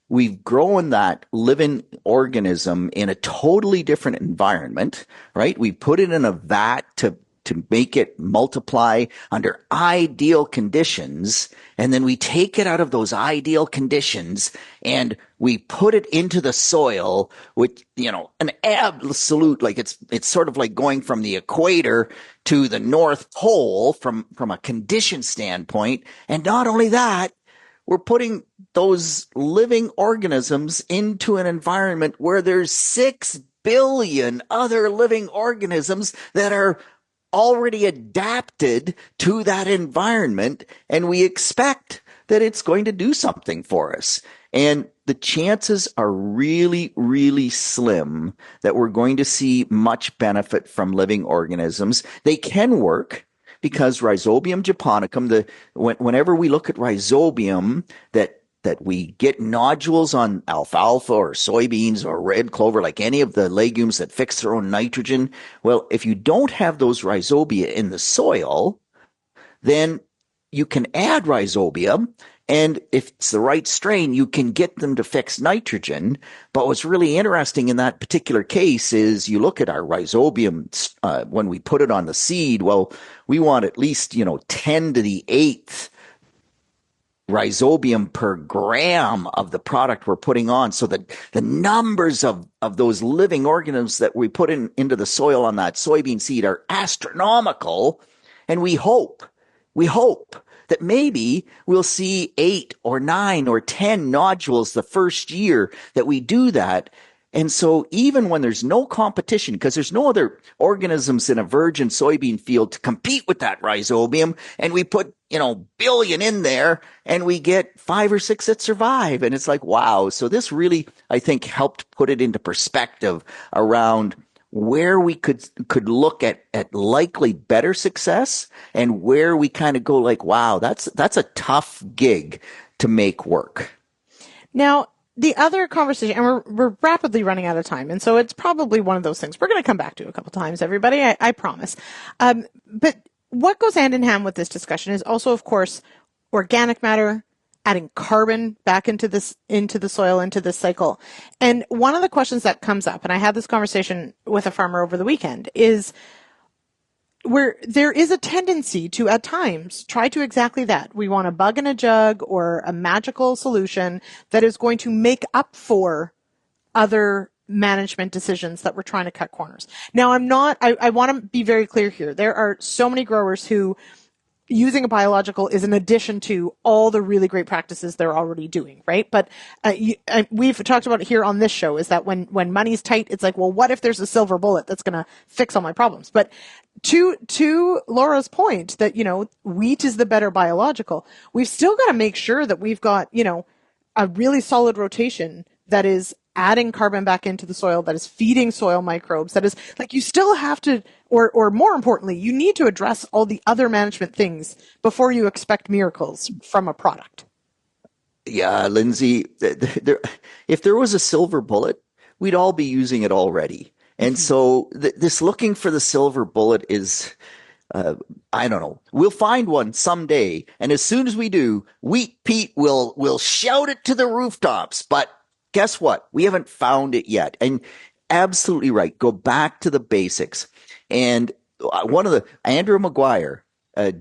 we've grown that living organism in a totally different environment, right? We put it in a vat to to make it multiply under ideal conditions. And then we take it out of those ideal conditions and we put it into the soil with, an absolute, like it's sort of like going from the equator to the North Pole from a condition standpoint. And not only that, we're putting those living organisms into an environment where there's 6 billion other living organisms that are already adapted to that environment, and we expect that it's going to do something for us. And the chances are really, really slim that we're going to see much benefit from living organisms. They can work, because Rhizobium japonicum, whenever we look at Rhizobium, that we get nodules on alfalfa or soybeans or red clover, like any of the legumes that fix their own nitrogen. Well, if you don't have those rhizobia in the soil, then you can add rhizobium, and if it's the right strain, you can get them to fix nitrogen. But what's really interesting in that particular case is you look at our rhizobium when we put it on the seed. Well, we want at least 10 to the 8th rhizobium per gram of the product we're putting on, so that the numbers of those living organisms that we put into the soil on that soybean seed are astronomical. And we hope that maybe we'll see 8 or 9 or 10 nodules the first year that we do that. And so even when there's no competition, because there's no other organisms in a virgin soybean field to compete with that rhizobium, and we put, billion in there and we get 5 or 6 that survive. And it's like, wow. So this really, I think, helped put it into perspective around where we could look at likely better success, and where we kind of go like, wow, that's a tough gig to make work. Now, the other conversation, and we're rapidly running out of time, and so it's probably one of those things we're going to come back to a couple times, everybody, I promise. But what goes hand in hand with this discussion is also, of course, organic matter, adding carbon back into the soil, into this cycle. And one of the questions that comes up, and I had this conversation with a farmer over the weekend, is where there is a tendency to, at times, try to exactly that. We want a bug in a jug or a magical solution that is going to make up for other management decisions that we're trying to cut corners. Now, I want to be very clear here. There are so many growers who using a biological is an addition to all the really great practices they're already doing, right? But we've talked about it here on this show, is that when money's tight, it's like, well, what if there's a silver bullet that's going to fix all my problems? But to Laura's point that, wheat is the better biological, we've still got to make sure that we've got, a really solid rotation that is adding carbon back into the soil, that is feeding soil microbes, that is like, you still have to, or more importantly, you need to address all the other management things before you expect miracles from a product. Yeah, Lyndsey, if there was a silver bullet, we'd all be using it already. And so this looking for the silver bullet is, I don't know. We'll find one someday. And as soon as we do, Wheat Pete will shout it to the rooftops. But guess what? We haven't found it yet. And absolutely right. Go back to the basics. And Andrew McGuire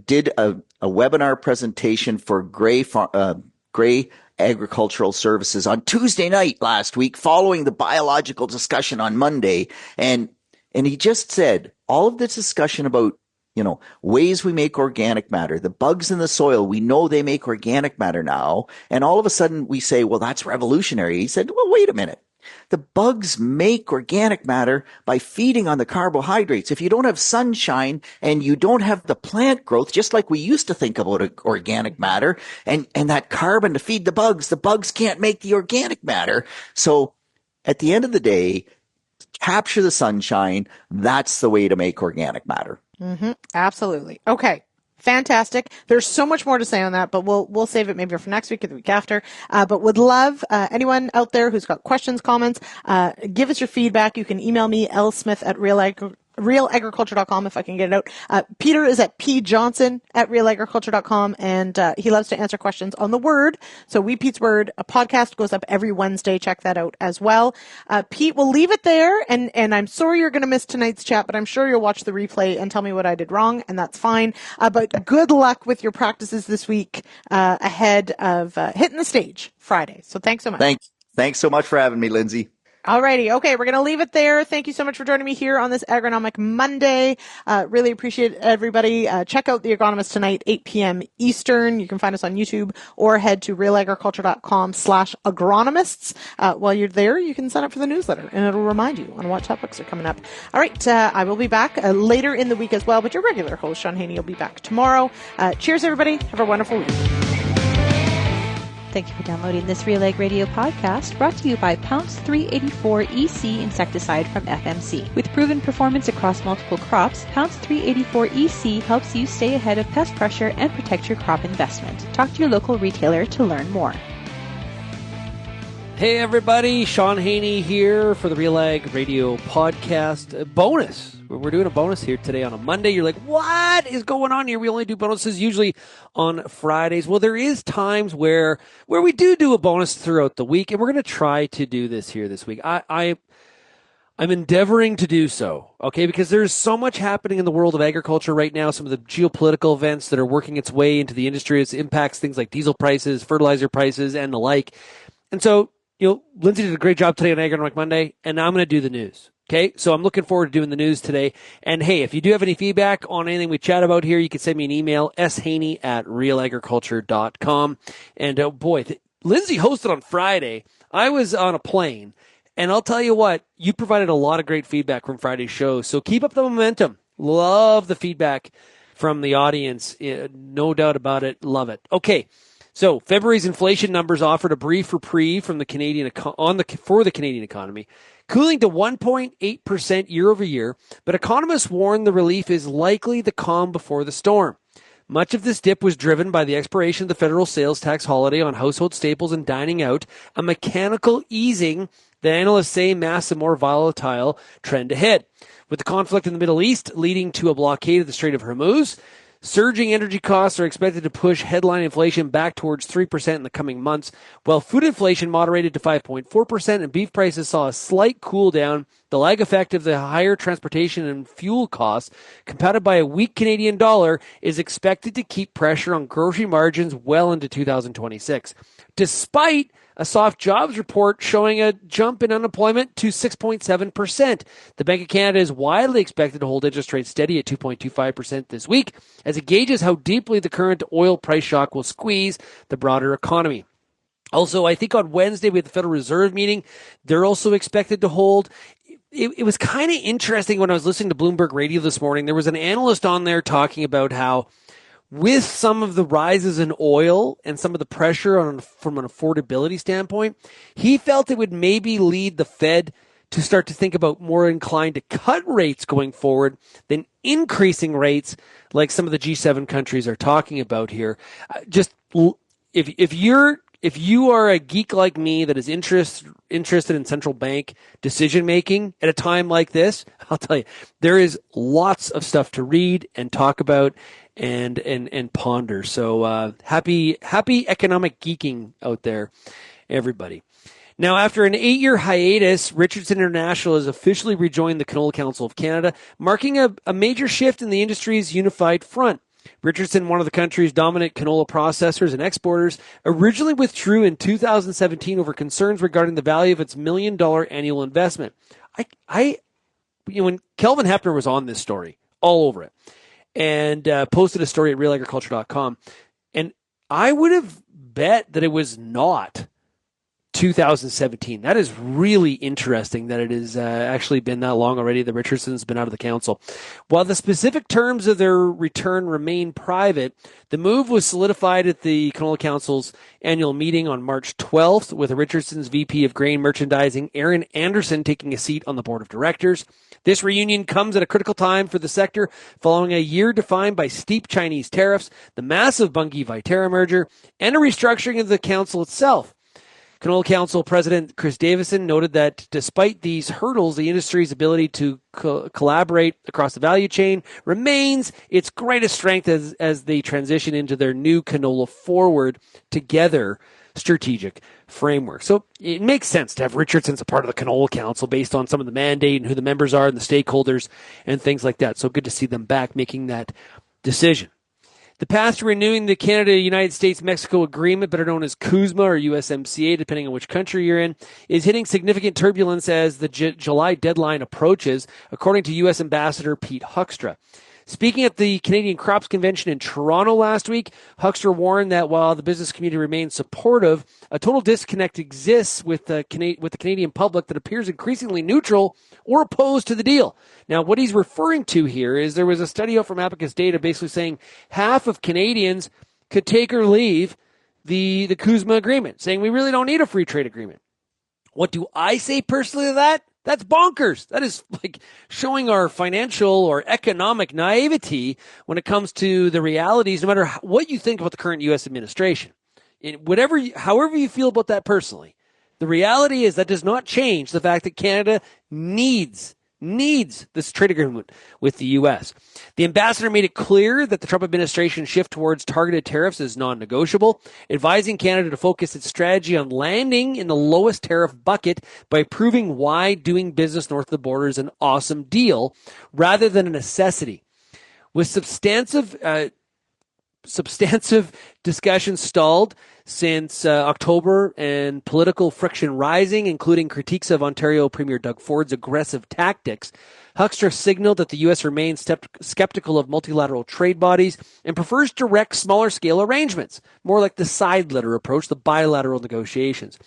did a webinar presentation for Gray Agricultural Services on Tuesday night last week, following the biological discussion on Monday. And he just said all of this discussion about, ways we make organic matter, the bugs in the soil, we know they make organic matter now. And all of a sudden we say, well, that's revolutionary. He said, well, wait a minute. The bugs make organic matter by feeding on the carbohydrates. If you don't have sunshine and you don't have the plant growth, just like we used to think about organic matter, and that carbon to feed the bugs can't make the organic matter. So at the end of the day, capture the sunshine. That's the way to make organic matter. Mm-hmm. Absolutely. Okay. Fantastic. There's so much more to say on that, but we'll save it maybe for next week or the week after. But would love anyone out there who's got questions, comments, give us your feedback. You can email me, lsmith@realag RealAgriculture.com if I can get it out. Peter is at pjohnson at RealAgriculture.com, and he loves to answer questions on the Word. So We Pete's Word, a podcast goes up every Wednesday. Check that out as well. Pete, we'll leave it there, and I'm sorry you're going to miss tonight's chat, but I'm sure you'll watch the replay and tell me what I did wrong, and that's fine. But good luck with your practices this week ahead of hitting the stage Friday. So thanks so much. Thanks so much for having me, Lyndsey. Alrighty. Okay. We're going to leave it there. Thank you so much for joining me here on this Agronomic Monday. Really appreciate everybody. Check out The Agronomist tonight, 8 p.m. Eastern. You can find us on YouTube or head to realagriculture.com/agronomists. While you're there, you can sign up for the newsletter and it'll remind you on what topics are coming up. All right. I will be back later in the week as well, but your regular host, Sean Haney, will be back tomorrow. Cheers, everybody. Have a wonderful week. Thank you for downloading this RealAg Radio podcast, brought to you by Pounce 384 EC insecticide from FMC. With proven performance across multiple crops, Pounce 384 EC helps you stay ahead of pest pressure and protect your crop investment. Talk to your local retailer to learn more. Hey everybody, Sean Haney here for the RealAg Radio podcast. Bonus. We're doing a bonus here today on a Monday. You're like, what is going on here? We only do bonuses usually on Fridays. Well, there is times where we do a bonus throughout the week, and we're going to try to do this here this week. I'm endeavoring to do so, okay, because there's so much happening in the world of agriculture right now, some of the geopolitical events that are working its way into the industry. It impacts things like diesel prices, fertilizer prices, and the like. And so, Lyndsey did a great job today on Agrionomic Monday, and I'm going to do the news. Okay, so I'm looking forward to doing the news today. And hey, if you do have any feedback on anything we chat about here, you can send me an email, shaney@realagriculture.com. And Lyndsey hosted on Friday. I was on a plane, and I'll tell you what, you provided a lot of great feedback from Friday's show. So keep up the momentum. Love the feedback from the audience. No doubt about it. Love it. Okay. So February's inflation numbers offered a brief reprieve from the for the Canadian economy, cooling to 1.8% year over year, but economists warn the relief is likely the calm before the storm. Much of this dip was driven by the expiration of the federal sales tax holiday on household staples and dining out, a mechanical easing that analysts say masks a more volatile trend ahead. With the conflict in the Middle East leading to a blockade of the Strait of Hormuz, surging energy costs are expected to push headline inflation back towards 3% in the coming months, while food inflation moderated to 5.4% and beef prices saw a slight cool down. The lag effect of the higher transportation and fuel costs, compounded by a weak Canadian dollar, is expected to keep pressure on grocery margins well into 2026. Despite a soft jobs report showing a jump in unemployment to 6.7%. The Bank of Canada is widely expected to hold interest rates steady at 2.25% this week, as it gauges how deeply the current oil price shock will squeeze the broader economy. Also, I think on Wednesday we had the Federal Reserve meeting. They're also expected to hold. It was kind of interesting when I was listening to Bloomberg Radio this morning. There was an analyst on there talking about how with some of the rises in oil and some of the pressure from an affordability standpoint, he felt it would maybe lead the Fed to start to think about more inclined to cut rates going forward than increasing rates like some of the G7 countries are talking about here. Just if you are a geek like me that is interested in central bank decision making at a time like this, I'll tell you, there is lots of stuff to read and talk about and ponder. So happy economic geeking out there, everybody. Now, after an 8-year hiatus, Richardson International has officially rejoined the Canola Council of Canada, marking a major shift in the industry's unified front. Richardson, one of the country's dominant canola processors and exporters, originally withdrew in 2017 over concerns regarding the value of its $1 million annual investment. When Kelvin Hepner was on this story, all over it, and posted a story at RealAgriculture.com, and I would have bet that it was not 2017. That is really interesting that it has actually been that long already that Richardson's been out of the council. While the specific terms of their return remain private, the move was solidified at the Canola Council's annual meeting on March 12th, with Richardson's VP of Grain Merchandising, Aaron Anderson, taking a seat on the board of directors. This reunion comes at a critical time for the sector, following a year defined by steep Chinese tariffs, the massive Bunge-Viterra merger, and a restructuring of the council itself. Canola Council President Chris Davison noted that despite these hurdles, the industry's ability to collaborate across the value chain remains its greatest strength as they transition into their new Canola Forward Together strategic framework. So it makes sense to have Richardson as a part of the Canola Council based on some of the mandate and who the members are and the stakeholders and things like that. So good to see them back making that decision. The path to renewing the Canada-United States-Mexico agreement, better known as CUSMA or USMCA, depending on which country you're in, is hitting significant turbulence as the July deadline approaches, according to U.S. Ambassador Pete Hoekstra. Speaking at the Canadian Crops Convention in Toronto last week, Hoekstra warned that while the business community remains supportive, a total disconnect exists with the Canadian public that appears increasingly neutral or opposed to the deal. Now, what he's referring to here is there was a study out from Abacus Data basically saying half of Canadians could take or leave the CUSMA agreement, saying we really don't need a free trade agreement. What do I say personally to that? That's bonkers. That is like showing our financial or economic naivety when it comes to the realities, no matter what you think about the current U.S. administration. However you feel about that personally, the reality is that does not change the fact that Canada needs this trade agreement with the U.S. The ambassador made it clear that the Trump administration's shift towards targeted tariffs is non-negotiable, advising Canada to focus its strategy on landing in the lowest tariff bucket by proving why doing business north of the border is an awesome deal rather than a necessity. With substantive discussions stalled since October and political friction rising, including critiques of Ontario Premier Doug Ford's aggressive tactics, Hoekstra signaled that the U.S. remains skeptical of multilateral trade bodies and prefers direct, smaller-scale arrangements, more like the side-letter approach, the bilateral negotiations.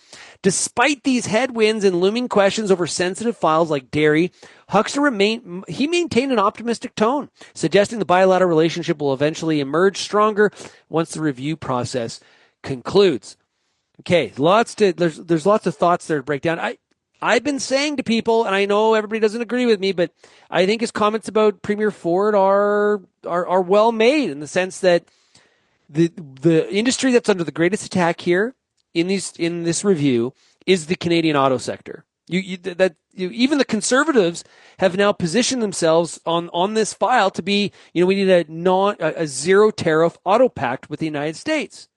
Despite these headwinds and looming questions over sensitive files like dairy, Hoekstra maintained an optimistic tone, suggesting the bilateral relationship will eventually emerge stronger once the review process concludes. Okay, there's lots of thoughts there to break down. I've been saying to people, and I know everybody doesn't agree with me, but I think his comments about Premier Ford are well made in the sense that the industry that's under the greatest attack here in this review is the Canadian auto sector. Even the Conservatives have now positioned themselves on this file to be, we need a zero tariff auto pact with the United States.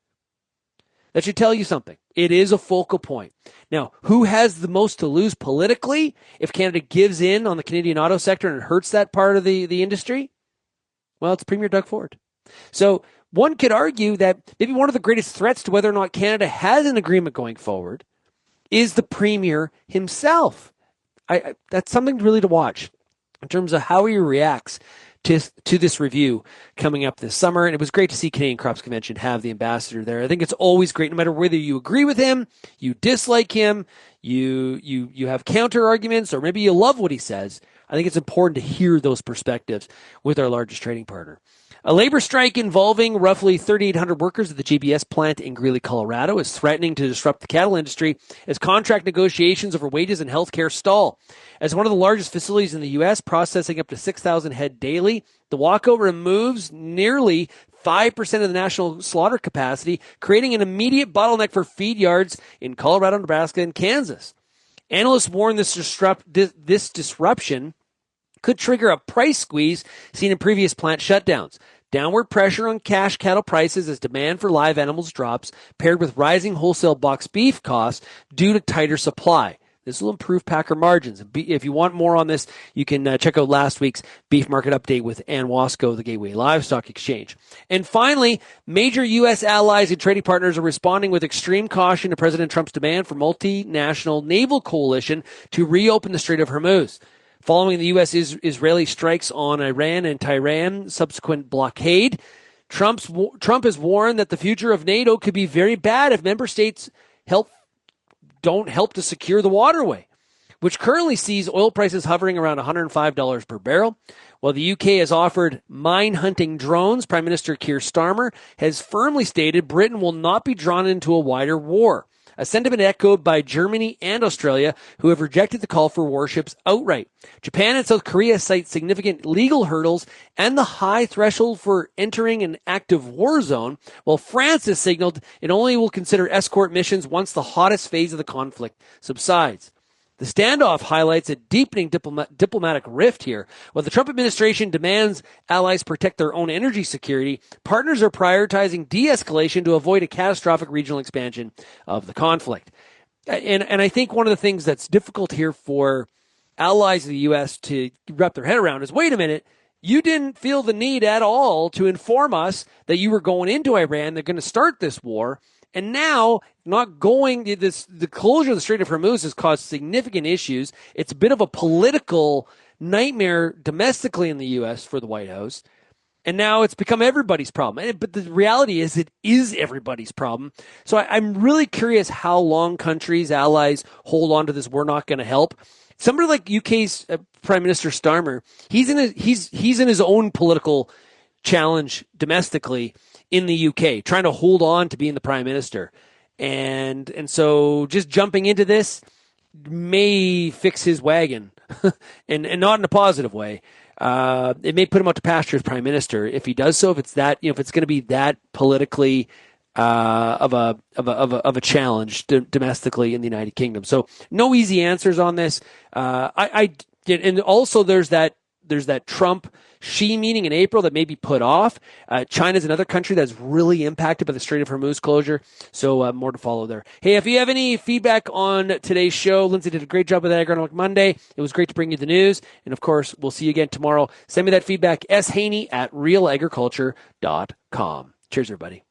That should tell you something. It is a focal point. Now, who has the most to lose politically if Canada gives in on the Canadian auto sector and it hurts that part of the industry? Well, it's Premier Doug Ford. So one could argue that maybe one of the greatest threats to whether or not Canada has an agreement going forward is the Premier himself. That's something really to watch in terms of how he reacts to this review coming up this summer. And it was great to see Canadian Crops Convention have the ambassador there. I think it's always great, no matter whether you agree with him, you dislike him, you have counter arguments, or maybe you love what he says. I think it's important to hear those perspectives with our largest trading partner. A labor strike involving roughly 3,800 workers at the JBS plant in Greeley, Colorado is threatening to disrupt the cattle industry as contract negotiations over wages and health care stall. As one of the largest facilities in the U.S., processing up to 6,000 head daily, the walkout removes nearly 5% of the national slaughter capacity, creating an immediate bottleneck for feed yards in Colorado, Nebraska, and Kansas. Analysts warn this disruption could trigger a price squeeze seen in previous plant shutdowns. Downward pressure on cash cattle prices as demand for live animals drops, paired with rising wholesale box beef costs due to tighter supply. This will improve packer margins. If you want more on this, you can check out last week's beef market update with Ann Wasco, the Gateway Livestock Exchange. And finally, major U.S. allies and trading partners are responding with extreme caution to President Trump's demand for multinational naval coalition to reopen the Strait of Hormuz. Following the U.S.-Israeli strikes on Iran and Tehran's subsequent blockade, Trump has warned that the future of NATO could be very bad if member states don't help to secure the waterway, which currently sees oil prices hovering around $105 per barrel. While the UK has offered mine-hunting drones, Prime Minister Keir Starmer has firmly stated Britain will not be drawn into a wider war. a sentiment echoed by Germany and Australia, who have rejected the call for warships outright. Japan and South Korea cite significant legal hurdles and the high threshold for entering an active war zone, while France has signaled it only will consider escort missions once the hottest phase of the conflict subsides. The standoff highlights a deepening diplomatic rift here. While the Trump administration demands allies protect their own energy security, partners are prioritizing de-escalation to avoid a catastrophic regional expansion of the conflict. And I think one of the things that's difficult here for allies of the U.S. to wrap their head around is, wait a minute, you didn't feel the need at all to inform us that you were going into Iran, they're going to start this war. And now, not going the closure of the Strait of Hormuz has caused significant issues. It's a bit of a political nightmare domestically in the U.S. for the White House. And now it's become everybody's problem. But the reality is it is everybody's problem. So I'm really curious how long countries, allies, hold on to this "we're not going to help." Somebody like UK's Prime Minister Starmer, he's in his own political challenge domestically in the UK, trying to hold on to being the prime minister. And so just jumping into this may fix his wagon and not in a positive way. It may put him out to pasture as prime minister if he does so, if it's going to be that politically of a challenge domestically in the United Kingdom. So no easy answers on this. And also there's that Trump Xi meeting in April that may be put off. China's another country that's really impacted by the Strait of Hormuz closure. So more to follow there. Hey, if you have any feedback on today's show, Lyndsey did a great job with Agrionomic Monday. It was great to bring you the news. And of course, we'll see you again tomorrow. Send me that feedback, shaney@realagriculture.com. Cheers, everybody.